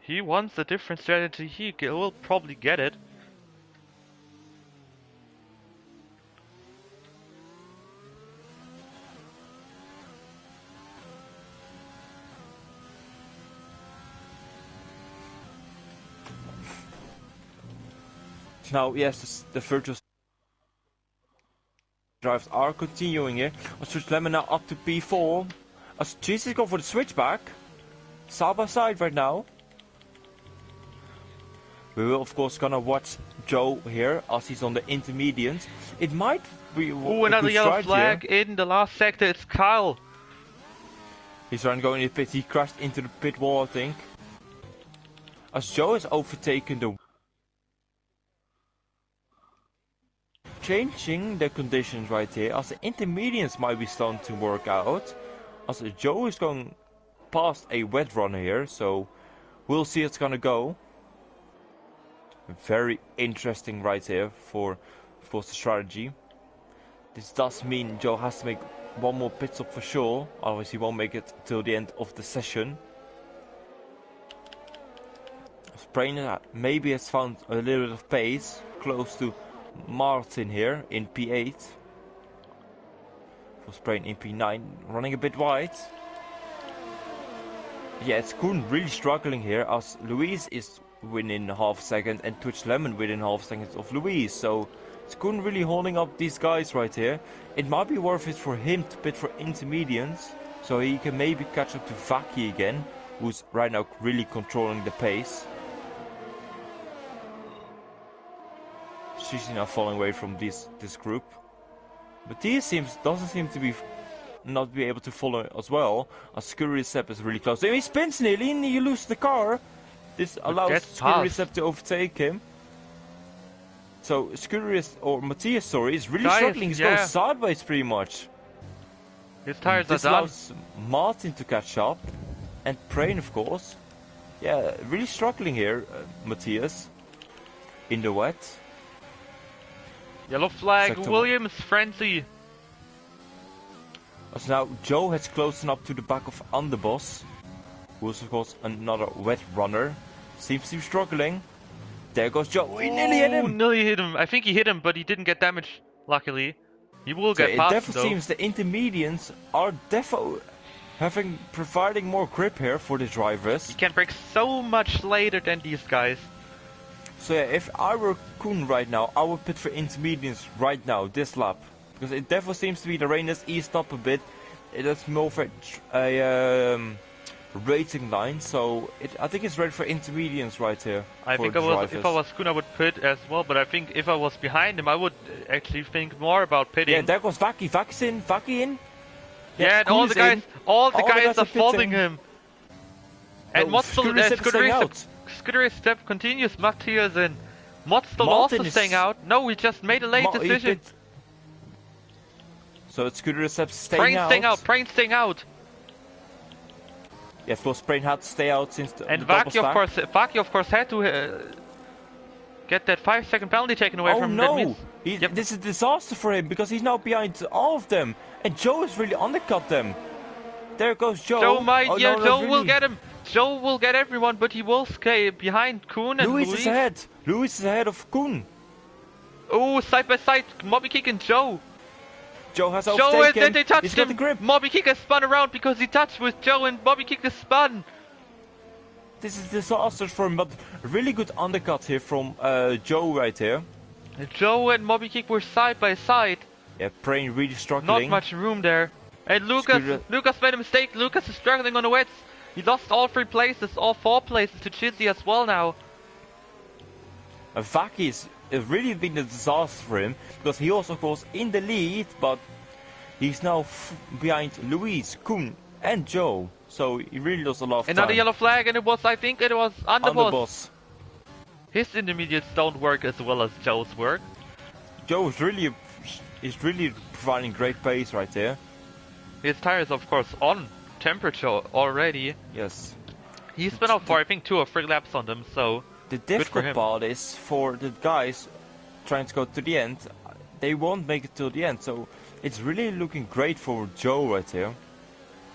He wants a different strategy. He will probably get it. Now, yes, the virtual drives are continuing here. As Lemon now up to P4. As Jesus is going for the switchback. Side by side right now. We will of course gonna watch Joe here as he's on the intermediate. It might be another yellow flag here. In the last sector. It's Kyle. He's trying to go in the pit. He crashed into the pit wall, I think. As Joe has overtaken the changing the conditions right here, as the intermediates might be starting to work out, as Joe is going past a wet run here, so we'll see how it's gonna go. Very interesting right here for, of course, the strategy. This does mean Joe has to make one more pit stop for sure, otherwise he won't make it till the end of the session. Sprainer maybe has found a little bit of pace, close to Martin here in P8. For Sprain in P9, running a bit wide. Yeah, it's Koen really struggling here as Luis is within half a second and Twitch Lemon within half a second of Luis. So it's Koen really holding up these guys right here. It might be worth it for him to pit for intermediates, so he can maybe catch up to Vaki again who's right now really controlling the pace. She's now falling away from this group. Matthias doesn't seem to be not be able to follow as well. A Scurry-Recept is really close. He spins nearly and you lose the car. This allows Scurry-Recept to overtake him. So Matthias, sorry, is really struggling. He's going sideways pretty much. His tires are this done. Allows Martin to catch up, and Prain, of course. Yeah, really struggling here, Matthias. In the wet. Yellow flag, Williams frenzy. As now Joe has closened up to the back of Underboss, who is of course another wet runner. Seems to be struggling. There goes Joe. He nearly hit him. Nearly hit him. I think he hit him, but he didn't get damage. Luckily, he will get past. It definitely seems the intermediates are providing more grip here for the drivers. He can brake so much later than these guys. So yeah, if I were Koen right now, I would pit for intermediates right now, this lap. Because it definitely seems to be the rain has eased up a bit. It is more of a racing line, so I think it's ready for intermediates right here. I think if I was Koen, I would pit as well, but I think if I was behind him, I would actually think more about pitting. Yeah, there goes Vaki. Vaki in. Yeah, and all the guys are following him. And what's the Scurry-Recept continues, Matthias in. Modstall also staying out. No, he just made a late decision. So it's Scurry-Recept staying out. Prain staying out. Yeah, of course, Prain had to stay out since the Vaki of course had to get that 5-second penalty taken away from him. Oh no! This is a disaster for him because he's now behind all of them, and Joe has really undercut them. There goes Joe. Joe will get him. Joe will get everyone, but he will stay behind Koen and Louis. Is ahead. Louis is ahead of Koen. Oh, side by side, Moby Kick and Joe. Joe has overtaken. Joe, they touched He's him. got the grip. Moby Kick has spun around because he touched with Joe, and Moby Kick has spun. This is disastrous for him, but really good undercut here from Joe right here. Joe and Moby Kick were side by side. Yeah, Prain really struggling. Not much room there. And Lucas made a mistake. Lucas is struggling on the wets. He lost all 3 places, all 4 places to Chizzy as well now. Vaki is really been a disaster for him, because he also goes in the lead, but he's now behind Luis, Koen and Joe. So he really lost a lot of time. Another yellow flag, and I think it was Underboss. His intermediates don't work as well as Joe's work. Joe is really providing great pace right there. His tires, of course, on temperature already. Yes. He's been out for I think 2 or 3 laps on them, so the difficult part is for the guys trying to go to the end. They won't make it till the end, so it's really looking great for Joe right here.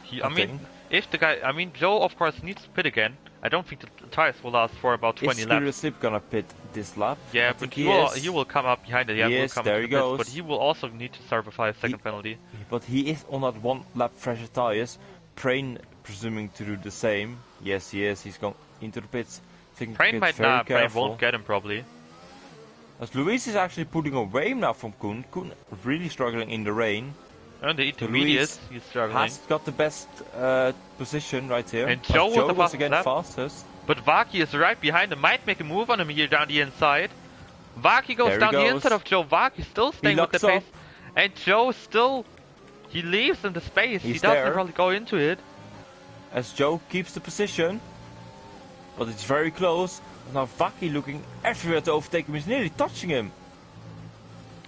Joe of course needs to pit again. I don't think the tires will last for about 20 laps. Is Scurry-Recept gonna pit this lap? Yeah, but he will come up behind it. Yeah, yes, there he goes. But he will also need to serve a 5-second penalty. But he is on that 1 lap fresher tires. Prain presuming to do the same. Yes, he is. He's going into the pits. Prain won't get him probably. As Luis is actually putting away now from Koen. Koen really struggling in the rain. And the intermediates, he's struggling. Has got the best position right here. And Joe was again fastest. But Vaki is right behind him, might make a move on him here down the inside. Vaki goes down the inside of Joe. Vaki still staying with the pace. And Joe still, he leaves in the space. He doesn't really go into it. As Joe keeps the position. But it's very close. Now Vaki looking everywhere to overtake him. He's nearly touching him.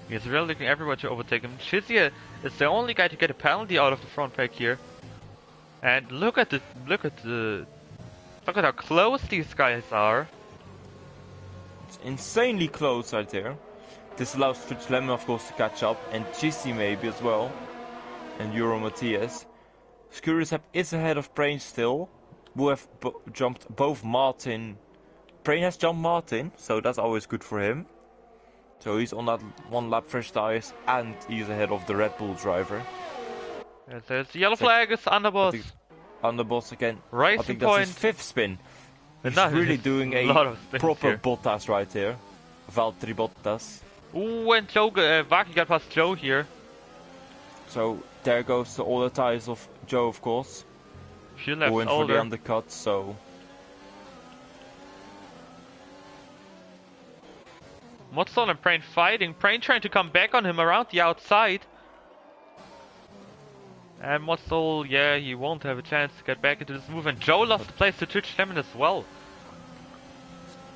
He's really looking everywhere to overtake him. Chizzy is the only guy to get a penalty out of the front pack here. And look at how close these guys are. It's insanely close right there. This allows Fritz Lemon of course to catch up, and Chizzy maybe as well. And Euro Matthias. Scurry-Recept is ahead of Prain still. Who have jumped both Martin. Prain has jumped Martin, so that's always good for him. So he's on that 1 lap fresh tires, and he's ahead of the Red Bull driver. Yes, there's the yellow flag, is Underboss. Underboss again. Racing I think point. That's his 5th spin. He's No, really doing a proper here. Bottas right here. Valtteri Bottas. Ooh, and Joe, Vaki got past Joe here. So there goes all the tires of Joe, of course. Few laps going for the older. undercut, so Motzol and Brain fighting. Brain trying to come back on him around the outside. And Motzol, yeah, he won't have a chance to get back into this move. And Joe lost the place to Twitch Lemon as well.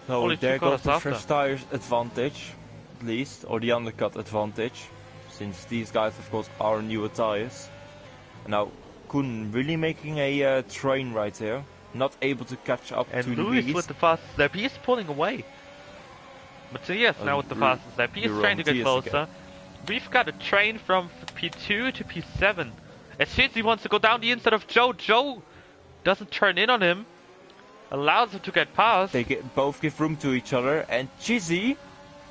so Only 2 there goes corners the after. fresh tires advantage, at least, or the undercut advantage, since these guys of course are newer tires. And now Koen really making a train right here, not able to catch up And to Luis Luis. with the fastest lap. He's pulling away. Matthias now with the fastest lap. He's trying to get closer. Again. We've got a train from P2 to P7. As Shizzy wants to go down the inside of Joe. Joe doesn't turn in on him. Allows him to get past. They both give room to each other, and Chizzy,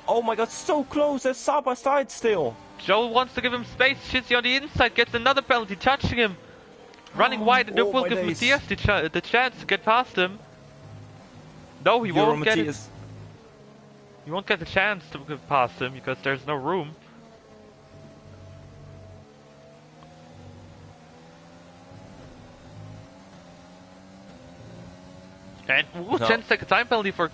oh my god, so close, they're side by side still. Joe wants to give him space. Shizzy on the inside gets another penalty, touching him. Running wide, and it will give Matthias the chance to get past him. No, he won't get it. He won't get the chance to get past him because there's no room. And 10-second time penalty for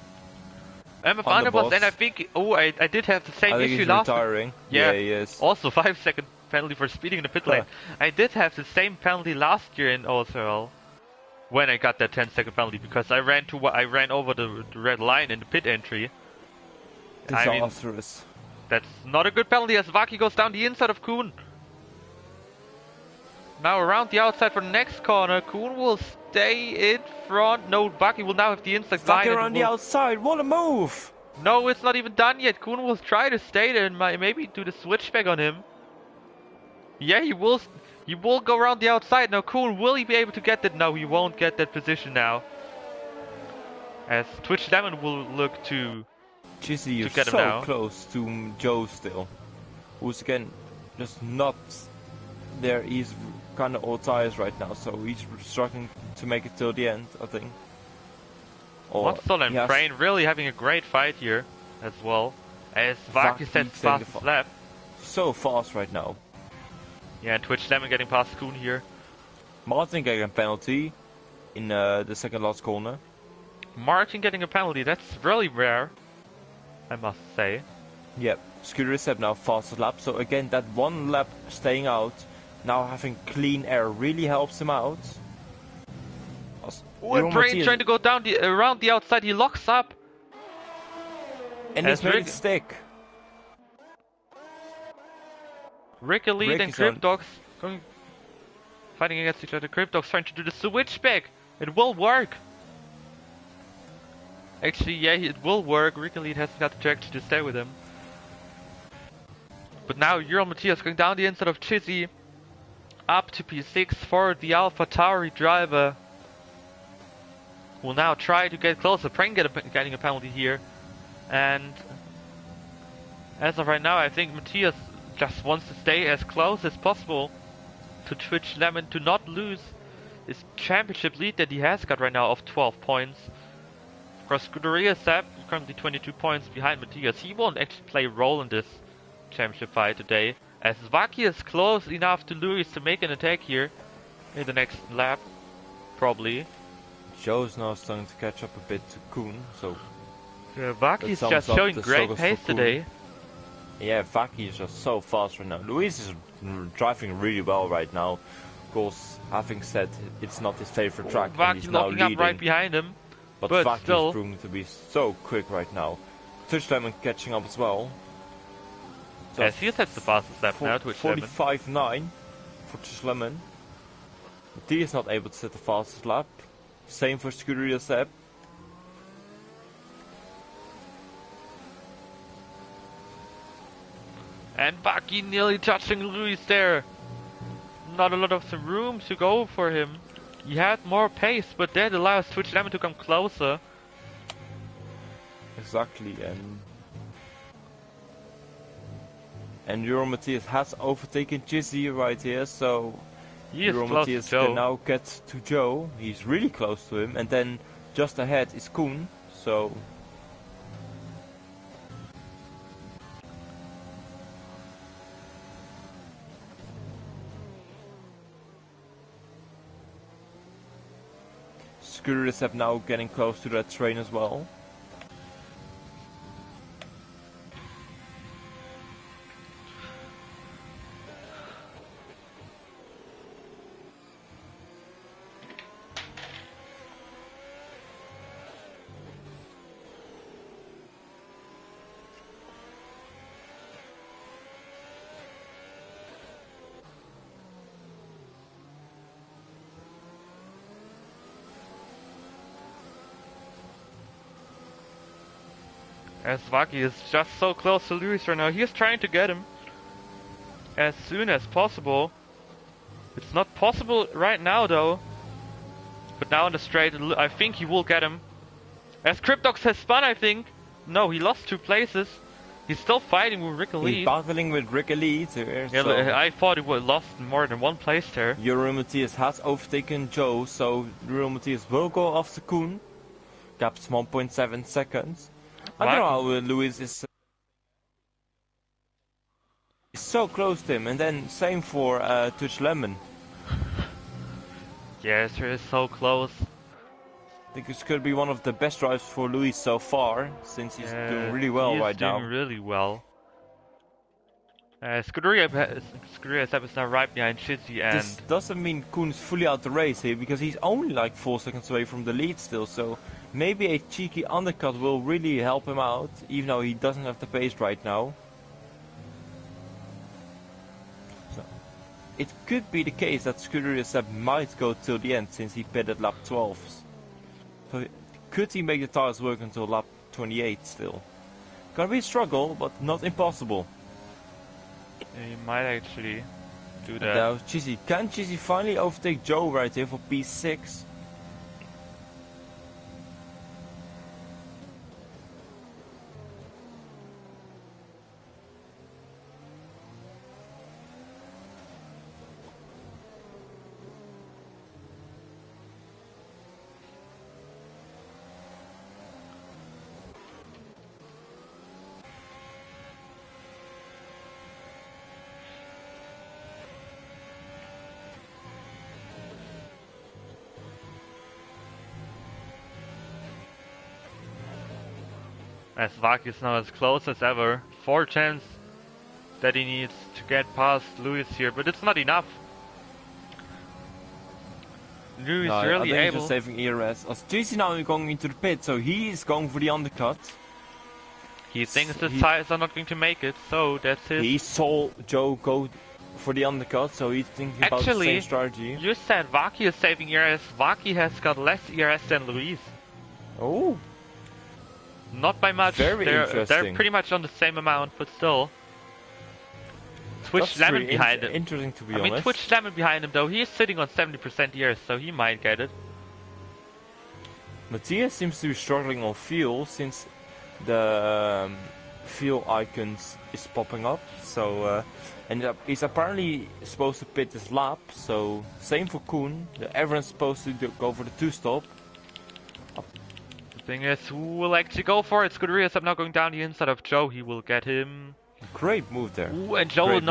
Emma Vanderboss, and I think I did have the same issue last time. Yeah, he is. Also 5-second penalty for speeding in the pit lane. I did have the same penalty last year in OSRL when I got that 10-second penalty because I ran over the red line in the pit entry. Disastrous. That's not a good penalty as Vaki goes down the inside of Koen. Now around the outside for the next corner. Koen will stay in front. No, Vaki will now have the inside line. Vaki around the outside, what a move! No, it's not even done yet. Koen will try to stay there and maybe do the switchback on him. Yeah, he will go around the outside. Now Koen, will he be able to get that? No, he won't get that position now. As Twitch Lemon will look to Chizzy, you're get him so now. close to Joe still. Who's again just not there. He's kind of all tires right now, so he's struggling to make it till the end, I think. Motzol and Brain really having a great fight here as well. As Vaki sets fastest lap. So fast right now. Yeah, and Twitch Lemon getting past Koen here. Martin getting a penalty in the second last corner. Martin getting a penalty, that's really rare, I must say. Yep, Scooter now fastest lap, so again that one lap staying out, now having clean air really helps him out. And Brain trying to go down around the outside, he locks up. And he's made it stick. Rick Elite and Cryptox fighting against each other. Cryptox trying to do the switchback. It will work. Actually, yeah, it will work. Rick Elite hasn't got the trajectory to stay with him. But now Euro Matthias going down the inside of Chizzy. Up to P6 for the Alpha Tauri driver. Will now try to get closer. Prank getting a penalty here. And as of right now, I think Matthias just wants to stay as close as possible to Twitch Lemon to not lose his championship lead that he has got right now of 12 points. Of course, Scuderia Sepp currently 22 points behind Matthias. He won't actually play a role in this championship fight today, as Vaki is close enough to Luis to make an attack here in the next lap, probably. Joe's now starting to catch up a bit to Koen, so... Yeah, Vaki is just showing great pace today. Yeah, Vaki is just so fast right now. Luis is driving really well right now. Of course, having said it's not his favorite track, and he's now locking leading. Up right behind him. But Vaki is proving to be so quick right now. Twitch Lemon catching up as well. So yes, he has the fastest lap now, Twitch Lemon. 45.9 for Twitch Lemon. T is not able to set the fastest lap. Same for Scuderia Sepp. And Vaki nearly touching Luis there. Not a lot of room to go for him. He had more pace, but that allows Twitch Lemon to come closer. Exactly, and Euro Matthias has overtaken Chizzy right here, so Euro Matthias can now get to Joe. He's really close to him, and then just ahead is Koen, so... Screw Recep now getting close to that train as well. As Vaki is just so close to Lewis right now. He's trying to get him as soon as possible. It's not possible right now though. But now in the straight, I think he will get him. As Cryptox has spun, I think. No, he lost 2 places. He's still fighting with Rick Elite. He's battling with Rick Elite here. Yeah, so I thought he would have lost more than 1 place there. Euro Matthias has overtaken Joe, so Euro Matthias will go after Koen. Gaps 1.7 seconds. I don't know how Lewis is so close to him, and then same for Touch Lemon. Yes, he is so close. I think this could be one of the best drives for Lewis so far, since he's doing really well right now. He's doing really well. Scuderia Sepp is now right behind Chizzy, and this doesn't mean Koen's fully out the race here, because he's only like 4 seconds away from the lead still, so maybe a cheeky undercut will really help him out, even though he doesn't have the pace right now. So, it could be the case that Scuderia Sepp might go till the end, since he pitted lap 12. So could he make the tires work until lap 28 still? Gonna be a struggle, but not impossible. he might actually do that. Now, Chizzy, can Chizzy finally overtake Joe right here for P6? As Vaki is now as close as ever. 4 chance that he needs to get past Lewis here, but it's not enough. Lewis No, really I think able. he's just saving ERS. As JC now is going into the pit, so he is going for the undercut. He thinks his tires are not going to make it, so that's his. He saw Joe go for the undercut, so he's thinking about the same strategy. You said Vaki is saving ERS. Vaki has got less ERS than Luis. Oh, not by much. Very interesting. They're pretty much on the same amount, but still. Twitch Lemon behind him. Interesting to be honest. honest. Twitch Lemon behind him though. He is sitting on 70% ERS, so he might get it. Matthias seems to be struggling on fuel since the fuel icons is popping up. So and he's apparently supposed to pit this lap. So same for Koen. Everyone's supposed to go for the 2-stop. The thing is, who will actually go for it? Scuderia Sepp now going down the inside of Joe. He will get him. Great move there. Ooh, and Joe Great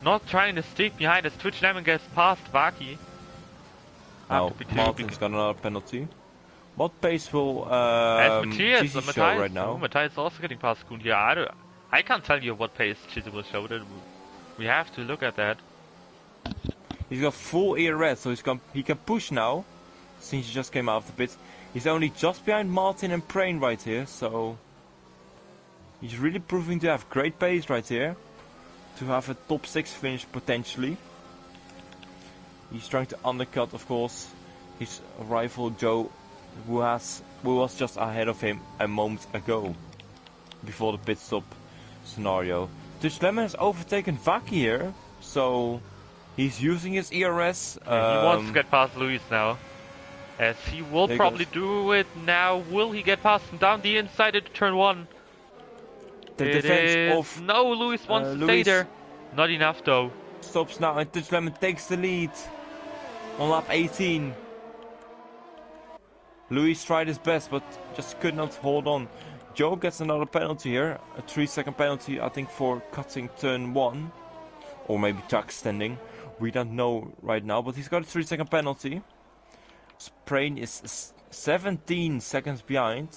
not trying to stick behind as Twitch Lemon gets past Vaki. Now Martin's got another penalty. What pace will Matthias GC show right now? Matthias is also getting past Koen here. I can't tell you what pace GC will show. That we have to look at that. He's got full ERS, so he can push now. Since he just came out of the pit, he's only just behind Martin and Prain right here, so he's really proving to have great pace right here, to have a top 6 finish potentially. He's trying to undercut, of course, his rival Joe, who was just ahead of him a moment ago, before the pit stop scenario. Touch Lemon has overtaken Vaki here, so he's using his ERS. He wants to get past Luis now. As he will probably do it now. Will he get past him down the inside into turn 1? The defense of no, Luis wants to stay there. Not enough though. Stops now and Touch Lemon takes the lead on lap 18. Luis tried his best but just could not hold on. Joe gets another penalty here, a 3-second penalty I think for cutting turn 1. Or maybe track extending. We don't know right now, but he's got a 3-second penalty. Prain is 17 seconds behind.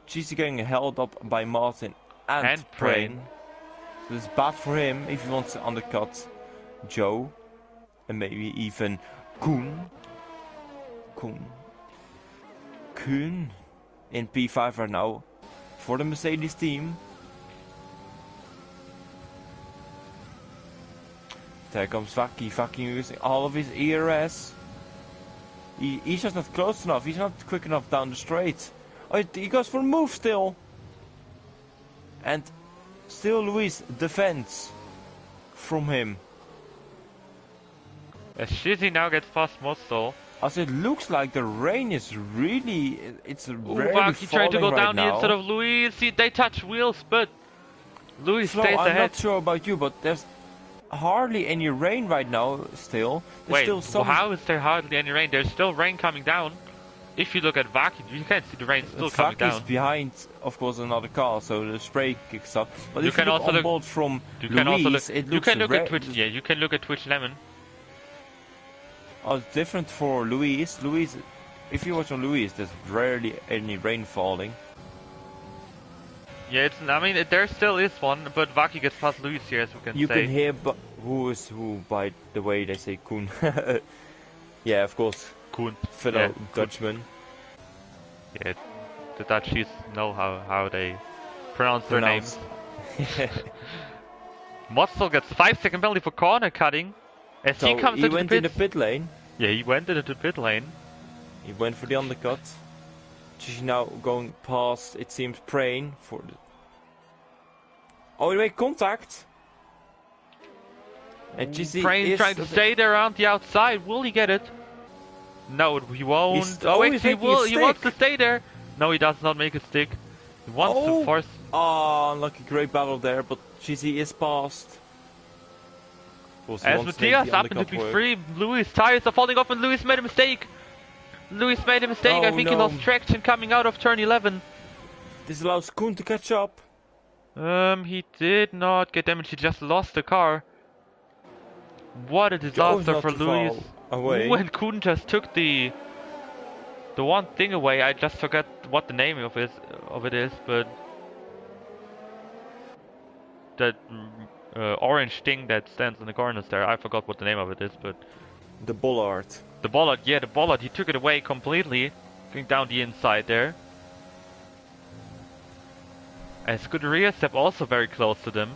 GC getting held up by Martin and Prain. So it's bad for him if he wants to undercut Joe. And maybe even Koen in P5 right now for the Mercedes team. There comes Vaki. Vaki using all of his ERS. He's just not close enough. He's not quick enough down the straight. Oh, he goes for a move still. And still Luis defends from him. As Shizzy now gets past Muscle. As it looks like the rain is really, it's really Vaki trying to go down now. instead of Luis. They touch wheels, but Luis Flo, stays I'm ahead. not sure about you, but there's hardly any rain right now still. There's Wait, still some... how is there hardly any rain? There's still rain coming down. If you look at Vaki, you can see the rain still coming down. Vaki's behind, of course, another car, so the spray kicks up. But You if can you look also on look- board from You can also Luis, look. it You looks can look at red. Twitch. Yeah, you can look at Twitch Lemon. Oh, it's different for Luis. Luis, if you watch on Luis, there's rarely any rain falling. Yeah, I mean, there still is one, but Vaki gets past Luis here, as we can You say. can hear who is who by the way they say Koen. Yeah, of course, Koen. fellow Yeah, Koen. Dutchman. Yeah, the Dutchies know how they pronounce their names. Mostel gets 5-second penalty for corner cutting. As So he comes he into went the in the pits. pit lane. Yeah, he went into the pit lane. He went for the undercut. She's now going past, it seems, Prain for the... Oh, he made contact! And GC Prain is... trying to stay there around the outside. Will he get it? No, he won't. He's Oh, always actually, making a he wants to stick. stay there. No, he does not make a stick. He wants to force. Oh, unlucky, great battle there, but GC is past. Of course, he As wants to make the Matthias happened to undercut be work. free, Luis' tires are falling off and Luis made a mistake. Luis made a mistake. I Oh, think he no. lost traction coming out of turn 11. This allows Koen to catch up. He did not get damaged. He just lost the car. What a Joe's disaster not for too Luis. far away. Ooh, and Kuhn just took the one thing away. I just forgot what the name of it is, but that orange thing that stands in the corners there. I forgot what the name of it is, but The bollard. the bollard. Yeah, the bollard. He took it away completely, going down the inside there. And Scuderia step also very close to them.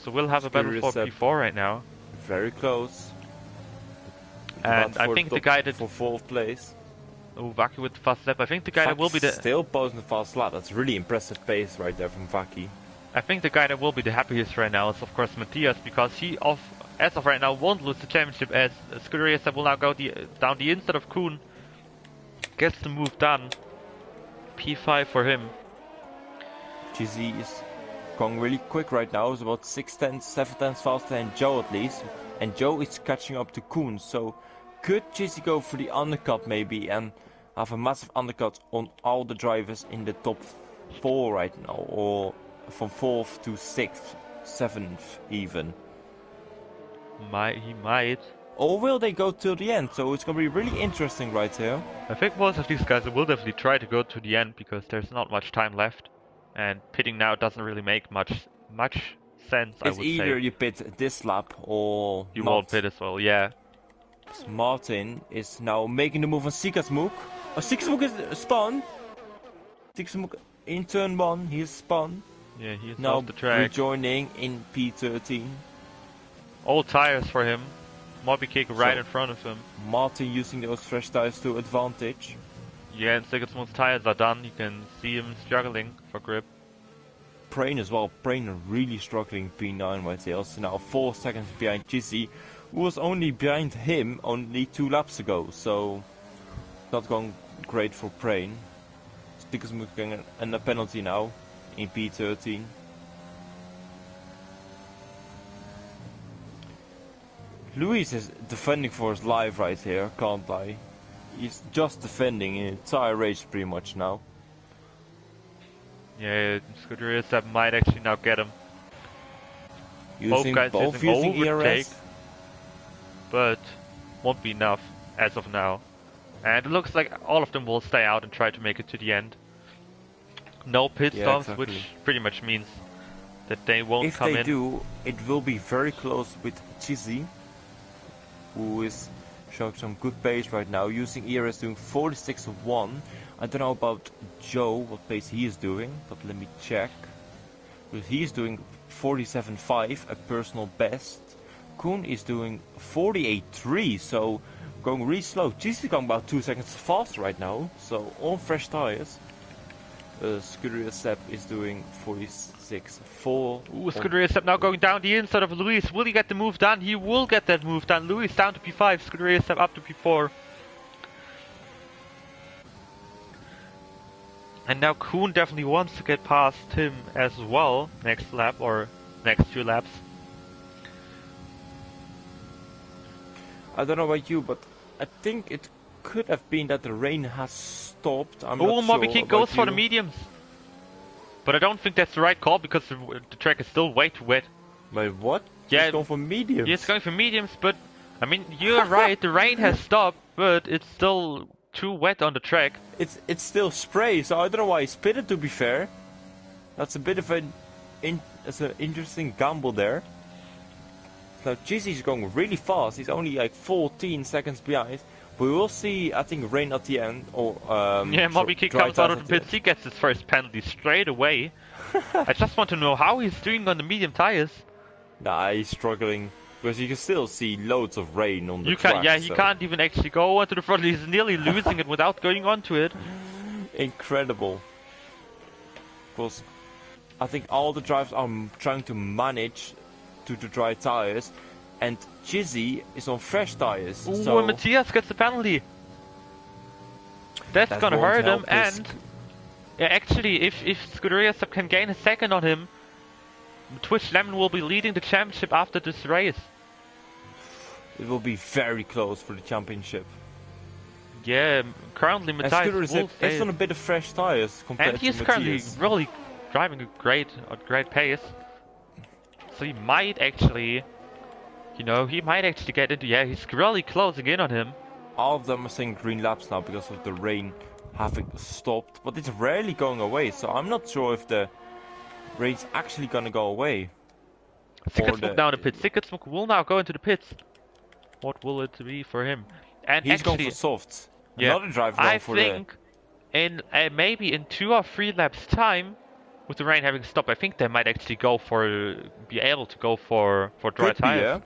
So we'll have a battle for Scuderia P4 right now. Very close. And But I for think the top- guy that for fourth place. Vaki with the fast lap. I think the guy that will be Vaki's the still posting the fast lap. That's really impressive pace right there from Vaki. I think the guy that will be the happiest right now is of course Matthias, because he as of right now won't lose the championship, as Scuderia step will now go down the inside of Kuhn. Gets the move done. P5 for him. GZ is going really quick right now. It's about 6 tenths, 7 tenths faster than Joe at least. And Joe is catching up to Koen. So could GZ go for the undercut maybe and have a massive undercut on all the drivers in the top 4 right now? Or from 4th to 6th, 7th even? He might. Or will they go till the end? So it's going to be really interesting right here. I think most of these guys will definitely try to go to the end, because there's not much time left. And pitting now doesn't really make much sense, I It's would either say. you pit this lap or You not. won't pit as well, yeah. Martin is now making the move on Sikasmook. Oh, Sikasmook is spun. Sikasmook in turn 1, he is spun. Yeah, he's Now off the track. rejoining in P13. All tires for him. Moby kick right So- in front of him. Martin using those fresh tires to advantage. Yeah, and Sigurdsmund's tires are done. You can see him struggling for grip. Prain as well. Prain really struggling P9 right there. So now 4 seconds behind Jizzy, who was only behind him only 2 laps ago. So not going great for Prain. Sikasmook getting a penalty now in P13. Luis is defending for his life right here, can't lie. He's just defending an entire race pretty much now. Yeah, Scuderia Step might actually now get him. Using guys both using using overtake. ERS. But won't be enough. as of now. And it looks like all of them will stay out and try to make it to the end. No pit Yeah, stops, exactly. which pretty much means that they won't If come they in. do, it will be very close with Chizzy, who is showing some good pace right now. Using ERS doing 46.1. I don't know about Joe, what pace he is doing, but let me check. Because he is doing 47.5, a personal best. Koen is doing 48.3, so going really slow. Chizzy is going about 2 seconds faster right now, so on fresh tires. Scuderia Sepp is doing 46.4. Ooh, Scuderia Sepp now going down the inside of Luis. Will he get the move done? He will get that move done. Luis down to P5, Scuderia Sepp up to P4. And now Koen definitely wants to get past him as well next lap or next few laps. I don't know about you, but I think it could have been that the rain has stopped. I'm Oh, not Moby sure King about goes for the you. mediums. But I don't think that's the right call because the track is still way too wet. Wait, what? Yeah, He's going for mediums. Yeah, it's going for mediums, but I mean, you're right, the rain has stopped, but it's still too wet on the track. It's still spray, so I don't know why he's pitted, to be fair. That's a bit of an interesting gamble there. Now Chizzy's going really fast. He's only like 14 seconds behind. We will see, I think, rain at the end. Or yeah, Moby King dry comes out tires of the at pits, he gets his first penalty straight away. I just want to know how he's doing on the medium tires. Nah, he's struggling. Because you can still see loads of rain on the You track. can't, yeah, he can't even actually go onto the front. He's nearly losing it without going onto it. Incredible. Because I think all the drivers are trying to manage to dry tires, and Chizzy is on fresh tires. Ooh, so and Matthias gets the penalty. That's that gonna won't hurt him, help his- and yeah, actually, if Scuderia Sub can gain a second on him, Twitch Lemon will be leading the championship after this race. it will be very close for the championship. Yeah, currently And Matthias Scooter will is stay. on a bit of fresh tires compared And to he's currently Matthias. really driving a great pace. So he might actually, he might actually get into, yeah, he's really closing in on him. All of them are saying green laps now because of the rain having stopped, but it's rarely going away, so I'm not sure if the rain's actually gonna go away. Sicketsmoke now in the pits. Sicketsmoke will now go into the pits. What will it be for him? And He's actually, going for softs. yeah, Another driver going I for think in maybe in 2 or 3 laps time, with the rain having stopped, I think they might actually be able to go for dry Could be, tires.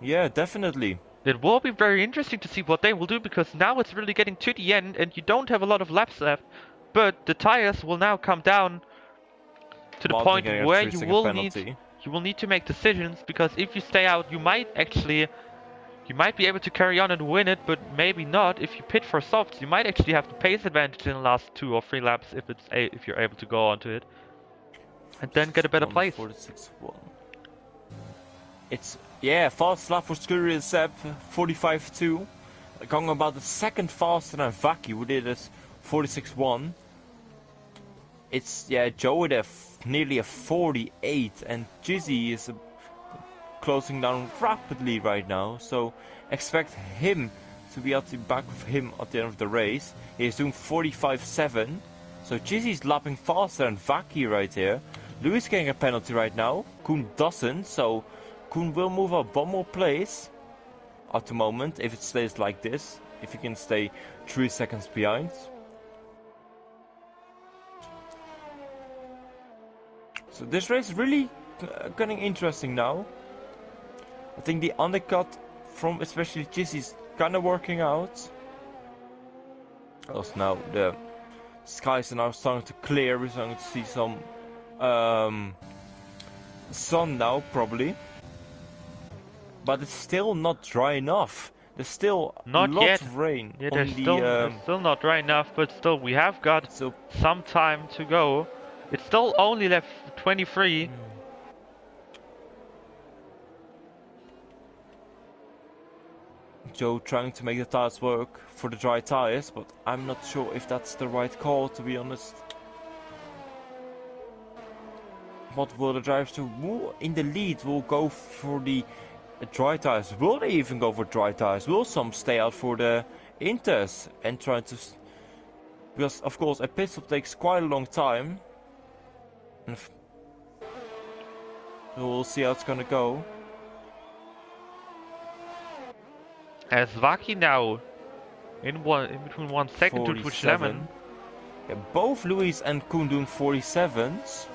yeah, definitely. It will be very interesting to see what they will do, because now it's really getting to the end and you don't have a lot of laps left, but the tires will now come down to the Martin point getting a where 3-second penalty. you will need to make decisions, because if you stay out, you might be able to carry on and win it, but maybe not. If you pit for softs, you might actually have the pace advantage in the last 2 or 3 laps if you're able to go onto it, and then get a better place. 46.1. It's fast lap for Scurry and Sepp, 45.2. Going about the second faster than Vaki, who did it 46.1. It's Joe with nearly a 48, and Jizzy is closing down rapidly right now. So expect him to be at the back of him at the end of the race. He is doing 45.7. So Jizzy's lapping faster than Vaki right here. Lewis getting a penalty right now. Koen doesn't, so Koen will move up one more place at the moment if it stays like this. If he can stay 3 seconds behind. So this race is really getting interesting now. I think the undercut from especially Chizzy is kind of working out. Also now the skies are now starting to clear. We're starting to see some sun now probably. But it's still not dry enough. There's still Not lots yet. of rain Yeah, on there's still not dry enough, but still we have got so some time to go. It's still only left 23. Joe trying to make the tires work for the dry tires, but I'm not sure if that's the right call, to be honest. What will the drivers do? Who in the lead will go for the dry tires. Will they even go for dry tires? Will some stay out for the Inters and try to... Because, of course, a pit stop takes quite a long time. And so we'll see how it's gonna go. As Vaki now in between 1 second to Twitch Lemon. Yeah, both Lewis and Koen doing 47s.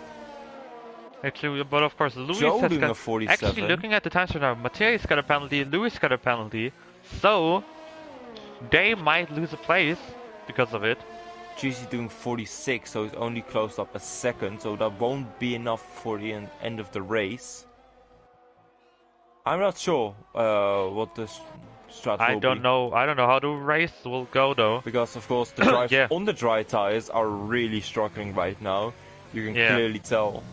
Actually, but of course, Lewis Joe has doing got, a 47. actually looking at the times right now, Mateus got a penalty, Lewis got a penalty, so they might lose a place because of it. GC doing 46, so it's only closed up a second, so that won't be enough for the end of the race. I'm not sure what the strat will be. I don't know how the race will go though. Because of course the drives Yeah. on the dry tires are really struggling right now. You can clearly tell.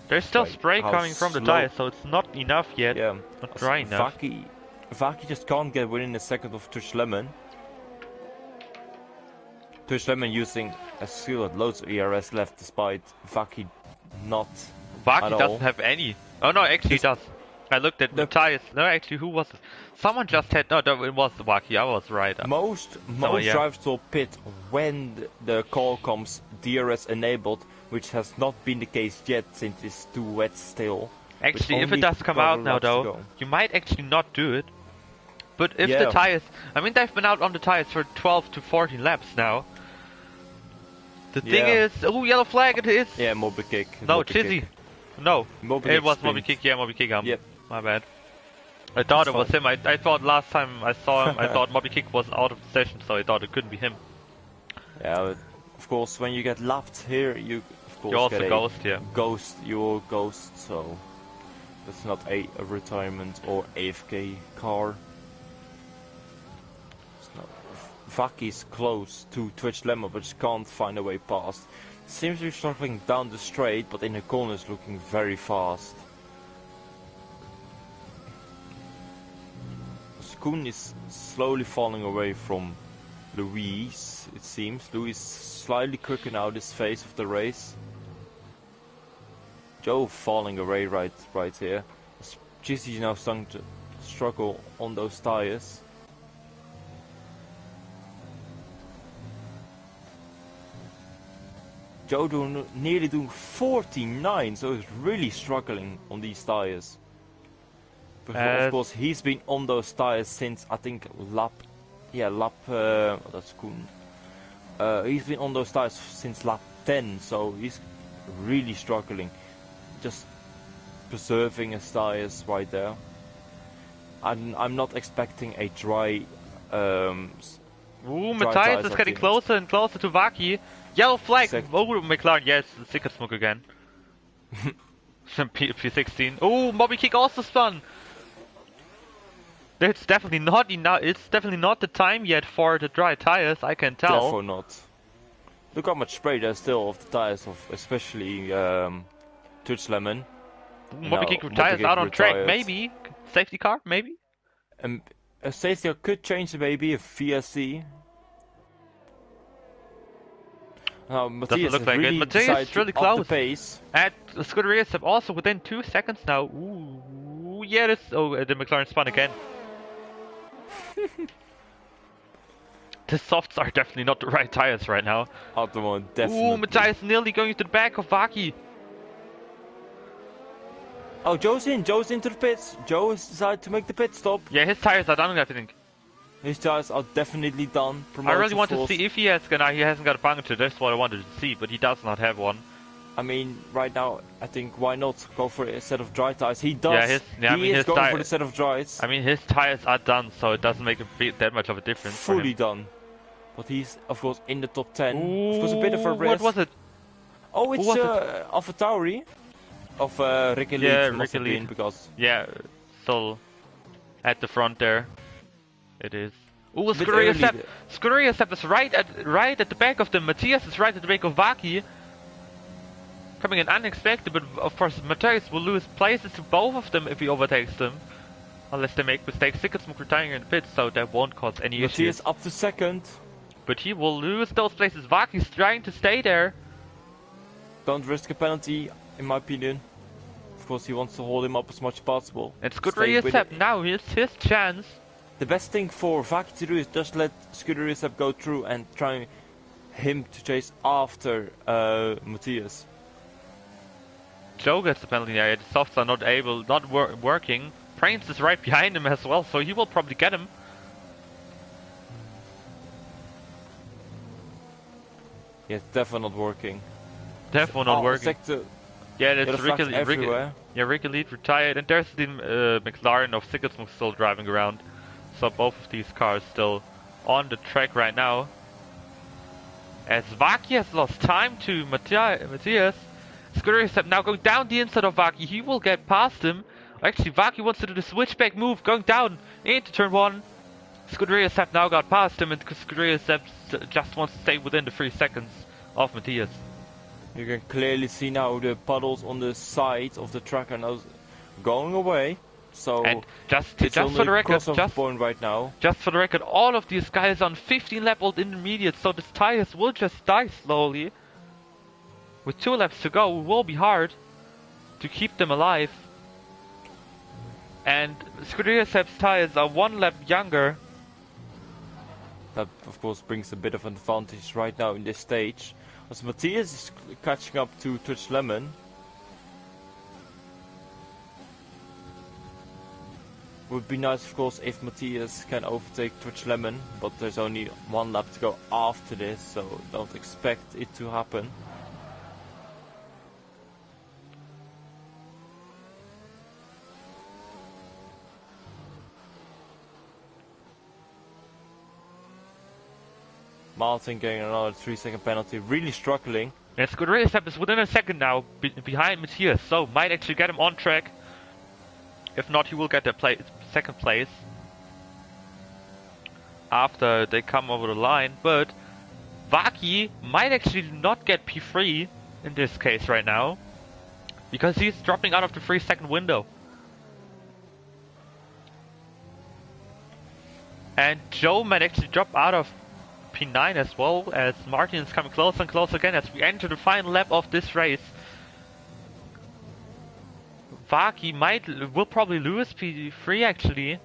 There's still like, spray how coming from the slow- tires, so it's not enough yet. Yeah, Not dry enough. Vaki just can't get within a second of Tush Lemon. Tush Lemon using a skill with loads of ERS left, despite Vaki not. Vaki at doesn't all. have any. Oh no, actually he does. I looked at the tires. No, actually, who was it? Someone just had. No, it was Vaki. I was right. Most yeah. drivers will pit when the call comes DRS enabled, which has not been the case yet since it's too wet still. Actually, if it does come out now, though, you might actually not do it. But if the tires, I mean, they've been out on the tires for 12 to 14 laps now. The thing is, oh, yellow flag! It is. Yeah, Moby Kick. No, Chizzy. No, it was Moby Kick. Yeah, Moby Kick. Yep. My bad. I thought it was him. I thought last time I saw him, I thought Moby Kick was out of the session, so I thought it couldn't be him. Yeah, but of course, when you get lapped here, you of course You also get ghost, yeah. Ghost, you're ghost, so that's not a retirement or AFK car. Vaki's close to Twitch Lemon, but just can't find a way past. Seems to be struggling down the straight, but in the corners looking very fast. Koen is slowly falling away from Luis, it seems. Luis slightly quicker now this phase of the race. Joe falling away right here. GC now starting to struggle on those tires. Joe nearly doing 49, so he's really struggling on these tires. But of course, he's been on those tires since I think lap. That's cool. He's been on those tires since lap 10, so he's really struggling. Just preserving his tires right there. I'm not expecting a dry. Matthias is getting closer and closer to Vaki. Yellow flag! Oh, McLaren, yes, Secret Smoke again. P16. Oh, Moby Kick also spun! It's definitely not enough. It's definitely not the time yet for the dry tires, I can tell. Therefore not. Look how much spray there's still of the tires of especially Touch Lemon. Moby Kick tires out on track, maybe? Safety car, maybe? A safety car could change maybe a VSC. Now, Matthias doesn't look like really it. Matthias is really close. close. The pace. At Scuderia step also within 2 seconds now. Ooh, yeah, this. Oh, the McLaren spun again. The softs are definitely not the right tires right now. At the moment, definitely. Ooh, Matthias nearly going to the back of Vaki. Oh, Joe's into the pits. Joe has decided to make the pit stop. Yeah, his tires are done, I think. His tires are definitely done. I really want to see if he has he hasn't got a puncture. That's what I wanted to see, but he does not have one. I mean, right now, I think why not go for a set of dry tires? He does. He is going for the set of dries. I mean, his tires are done, so it doesn't make that much of a difference. Fully done. But he's, of course, in the top 10. Ooh, of course, a bit of a risk. What was it? Oh, it's AlphaTauri. Of Ricky Lee. Yeah, Ricky Lee. Because... Yeah, still at the front there. It is. Ooh, Scuderia Step is right at the back of them. Matthias is right at the back of Vaki. Coming in unexpected, but of course Matthias will lose places to both of them if he overtakes them. Unless they make mistakes. Smoke retiring in the pits, so that won't cause any issues. Matthias up to second. But he will lose those places. Vaki's trying to stay there. Don't risk a penalty, in my opinion. of course he wants to hold him up as much as possible. And Scooter Stay with Recep it. now, here's his chance. The best thing for Vaki to do is just let Scooter Recep go through and try him to chase after Matthias. Joe gets the penalty area, the softs are not working. Prains is right behind him as well, so he will probably get him. Yeah, it's definitely not working. Definitely not working. Sector, Yeah, that's Ricky everywhere. Ricky Lead retired, and there's the McLaren of Sigismund still driving around. So both of these cars still on the track right now. As Vaki has lost time to Matthias. Scooter Recep now going down the inside of Vaki. He will get past him. Actually, Vaki wants to do the switchback move, going down into turn 1. Scooter Recep now got past him, and Scooter Recep just wants to stay within the 3 seconds of Matthias. You can clearly see now the puddles on the side of the track are now going away. So and just on for the record, point right now. Just for the record, all of these guys on 15 lap old intermediate, so the tires will just die slowly. With 2 laps to go, it will be hard to keep them alive. And Scooter Recep's tires are 1 lap younger. That of course brings a bit of an advantage right now in this stage. As Matthias is catching up to Touch Lemon. Would be nice of course if Matthias can overtake Touch Lemon, but there's only 1 lap to go after this, so don't expect it to happen. Martin getting another 3-second penalty, really struggling. And Scooter Recep is within a second now behind Matthias, so might actually get him on track. If not, he will get the second place after they come over the line. But Vaki might actually not get P3 in this case right now, because he's dropping out of the 3-second window. And Joe might actually drop out of P9 as well, as Martin is coming closer and closer again as we enter the final lap of this race. Vaki will probably lose P3 actually.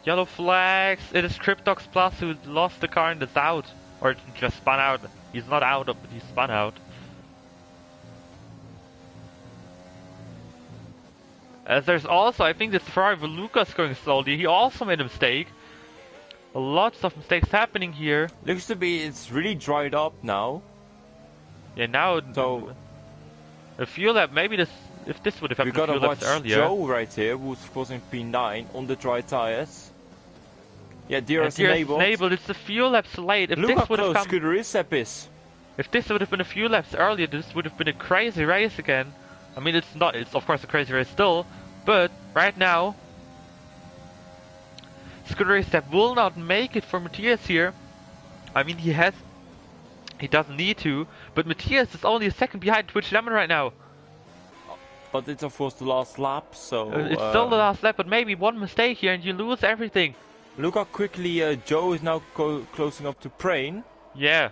Yellow flags. It is Cryptox Plus who lost the car and is out, or just spun out. He's not out, but he spun out. As there's also, I think this Ferrari with Lucas going slowly. He also made a mistake. Lots of mistakes happening here. Looks to be it's really dried up now. Yeah, now so a fuel lap. Maybe if this would have happened a few laps earlier. Joe right here, who's of course in P9 on the dry tires. Yeah, DRS enabled. It's the fuel laps late. If Look this how would have close come, Scooter Recep is. If this would have been a few laps earlier, this would have been a crazy race again. I mean, it's not. It's of course a crazy race still, but right now, Scooter Recep will not make it for Matthias here. I mean, he doesn't need to, but Matthias is only a second behind Twitch Lemon right now. But it's of course the last lap, so it's still the last lap, but maybe one mistake here and you lose everything. Look how quickly Joe is now closing up to Prain. Yeah,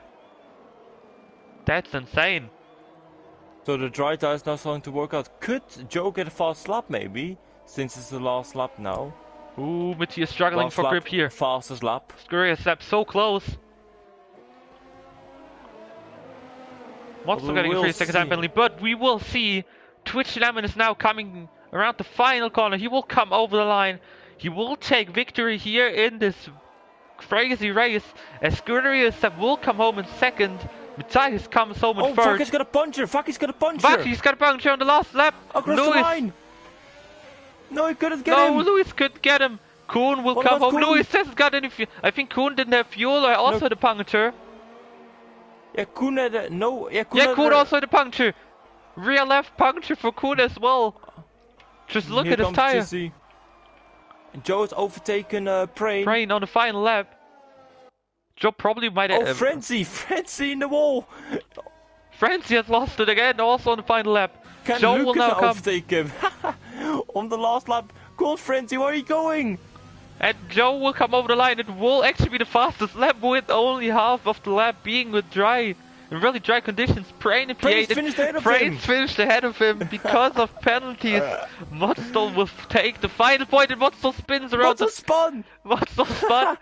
that's insane. So the dry tire is now starting to work out. Could Joe get a fast lap maybe, since it's the last lap now? Ooh, Matthias struggling for grip here. Fastest lap. Scooter Recep so close. Monster getting a 3-second time penalty, but we will see. Twitch Lemon is now coming around the final corner. He will come over the line. He will take victory here in this crazy race. As Scooter Recep will come home in second. Matthias comes home in third. Vaki's got a puncher! Vaki's got a puncher! Vaki's got a puncture on the last lap. Across the line! No, he couldn't get him! No, Lewis couldn't get him. Kuhn will come home. Lewis hasn't got any fuel. I think Kuhn didn't have fuel or also the puncture. Yeah, Kuhn had a, no. Yeah, Kuhn also had a puncture. Rear left puncture for Kuhn as well. Just look at his tire. Joe has overtaken Prain on the final lap. Joe probably might have... Oh, Frenzy in the wall! Frenzy has lost it again, also on the final lap. Can Joe Lucas will now come. overtake him? On the last lap. Go on, Frenzy, where are you going? And Joe will come over the line. It will actually be the fastest lap with only half of the lap being with dry. in really dry conditions. Prain in Prain's P8. finished ahead of Prain's him. finished ahead of him because of penalties. Motstol will take the final point, and Motstol spins around. What's a spun? Motstol spun.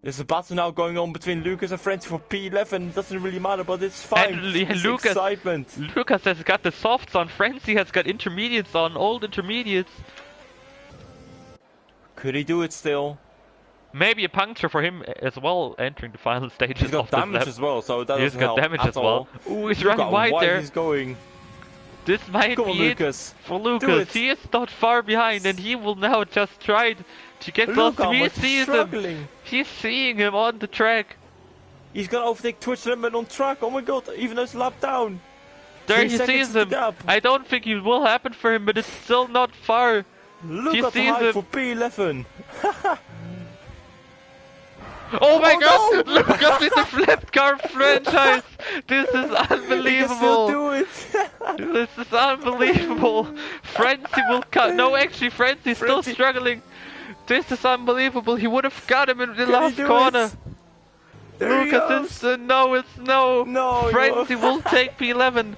There's a battle now going on between Lucas and Frenzy for P11. Doesn't really matter, but it's fine. And It's excitement. Lucas has got the softs on. Frenzy has got intermediates on, old intermediates. Could he do it still? Maybe a puncture for him as well, entering the final stages. He's got of this damage lap. as well, so that He's doesn't got help damage at as well. all. Ooh, he's Look running how wide there. He's going. This might Come on, be Lucas. it for Lucas. He is not far behind, and he will now just try to get close to me. He sees him. He's seeing him on the track. He's gonna overtake Twitch Lemon on track. Oh my god, even though it's a lap down. There 3 he seconds sees is the him. gap. I don't think it will happen for him, but it's still not far. Look He at the sees hype him. for P11. Oh my Oh, god! Lucas with the flipped car franchise! This is He can still unbelievable! do it. This is unbelievable! Frenzy will cut. No, actually, Frenzy's still Frenzy. struggling. This is unbelievable. He would have got him in the Can he last do corner. it? There he Lucas goes. is no, it's no. No, Frenzy will take P11,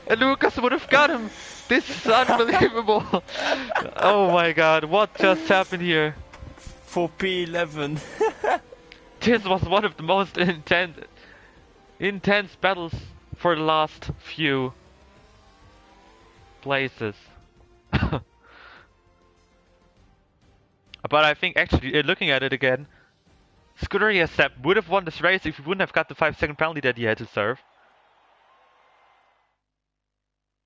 and Lucas would have got him. This is unbelievable. Oh my god, what just happened here? For P11. This was one of the most intense battles for the last few places. But I think actually, looking at it again, Scuderia Sepp would have won this race if he wouldn't have got the 5-second penalty that he had to serve.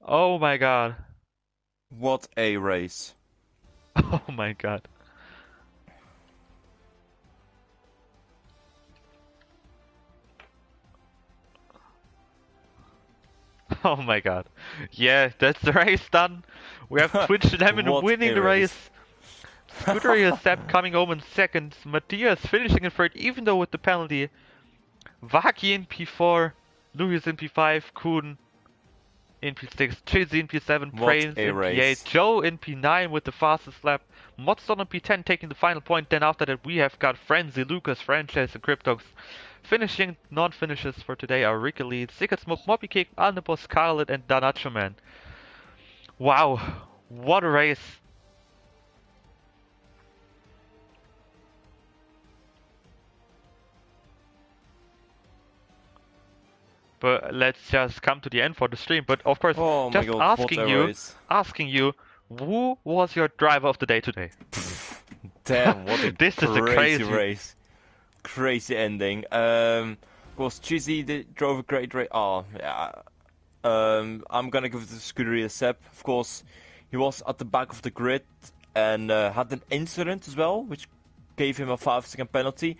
Oh my god. What a race. Oh my god. Oh my god. Yeah, that's the race done. We have Twitch Lemon What winning a the race. race. Scuderia Sepp coming home in second. Matthias finishing in third, even though with the penalty. Vaki in P4. Louis in P5. Kuhn in P6. Chizzy in P7. What Prains a in race. P8. Joe in P9 with the fastest lap. Modston in P10 taking the final point. Then after that we have got Frenzy, Lucas, Franchise and Cryptox. Finishing non-finishes for today are Rika Lead, Sickert Smoke, Moppy Cake, Alnebo, Scarlet and Danacho Man. Wow, what a race. But let's just come to the end for the stream. But of course, Oh my just god, what a race. asking you, who was your driver of the day today? Damn, what a This is a crazy crazy race. Crazy ending. Of course, Chizzy drove a great race. Oh, yeah. I'm gonna give it to Scuderia Sepp. Of course, he was at the back of the grid and had an incident as well, which gave him a 5-second penalty.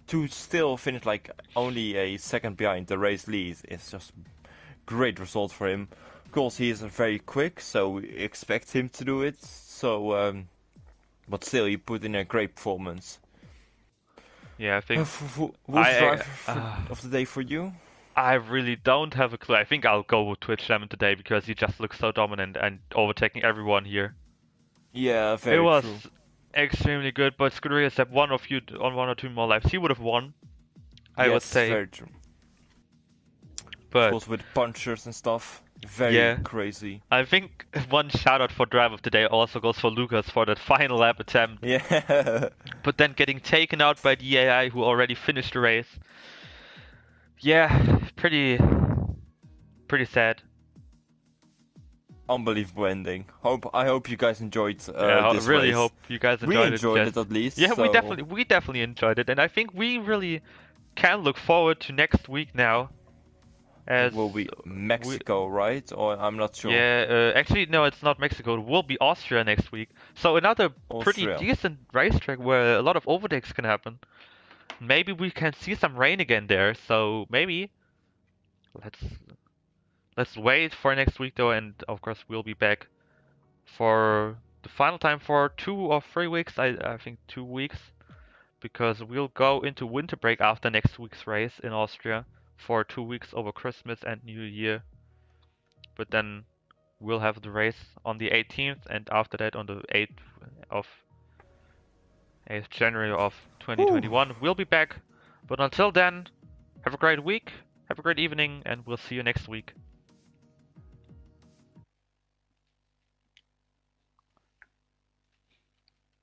To still finish like only a second behind the race lead is just great result for him. Of course, he isn't very quick, so we expect him to do it. So, but still, he put in a great performance. Yeah, I think Who's the driver of the day for you? I really don't have a clue. I think I'll go with Twitch Lemon today because he just looks so dominant and overtaking everyone here. Yeah, very It was true. extremely good, but Scuderia Sepp one or two more laps, he would have won. I would Yes, say. very true. Of But course, with punchers and stuff, very Yeah. crazy. I think one shout out for driver of the day also goes for Lucas for that final lap attempt. Yeah, But then getting taken out by the AI who already finished the race. Yeah, pretty sad. unbelievable ending. I hope you guys enjoyed Yeah, I this really race. hope you guys We enjoyed enjoyed it. it at least. Yeah, we so- definitely enjoyed it, and I think we really can look forward to next week now. As will be Mexico, right? Or I'm not sure. Yeah, actually no, it's not Mexico. It will be Austria next week. So another pretty Austria. decent racetrack where a lot of overtakes can happen. Maybe we can see some rain again there. So maybe let's wait for next week though, and of course we'll be back for the final time for 2 or 3 weeks. I think 2 weeks, because we'll go into winter break after next week's race in Austria for 2 weeks over Christmas and New Year. But then we'll have the race on the 18th, and after that on the 8th January of 2021. We'll be back. But until then, Have a great week, have a great evening, and we'll see you next week.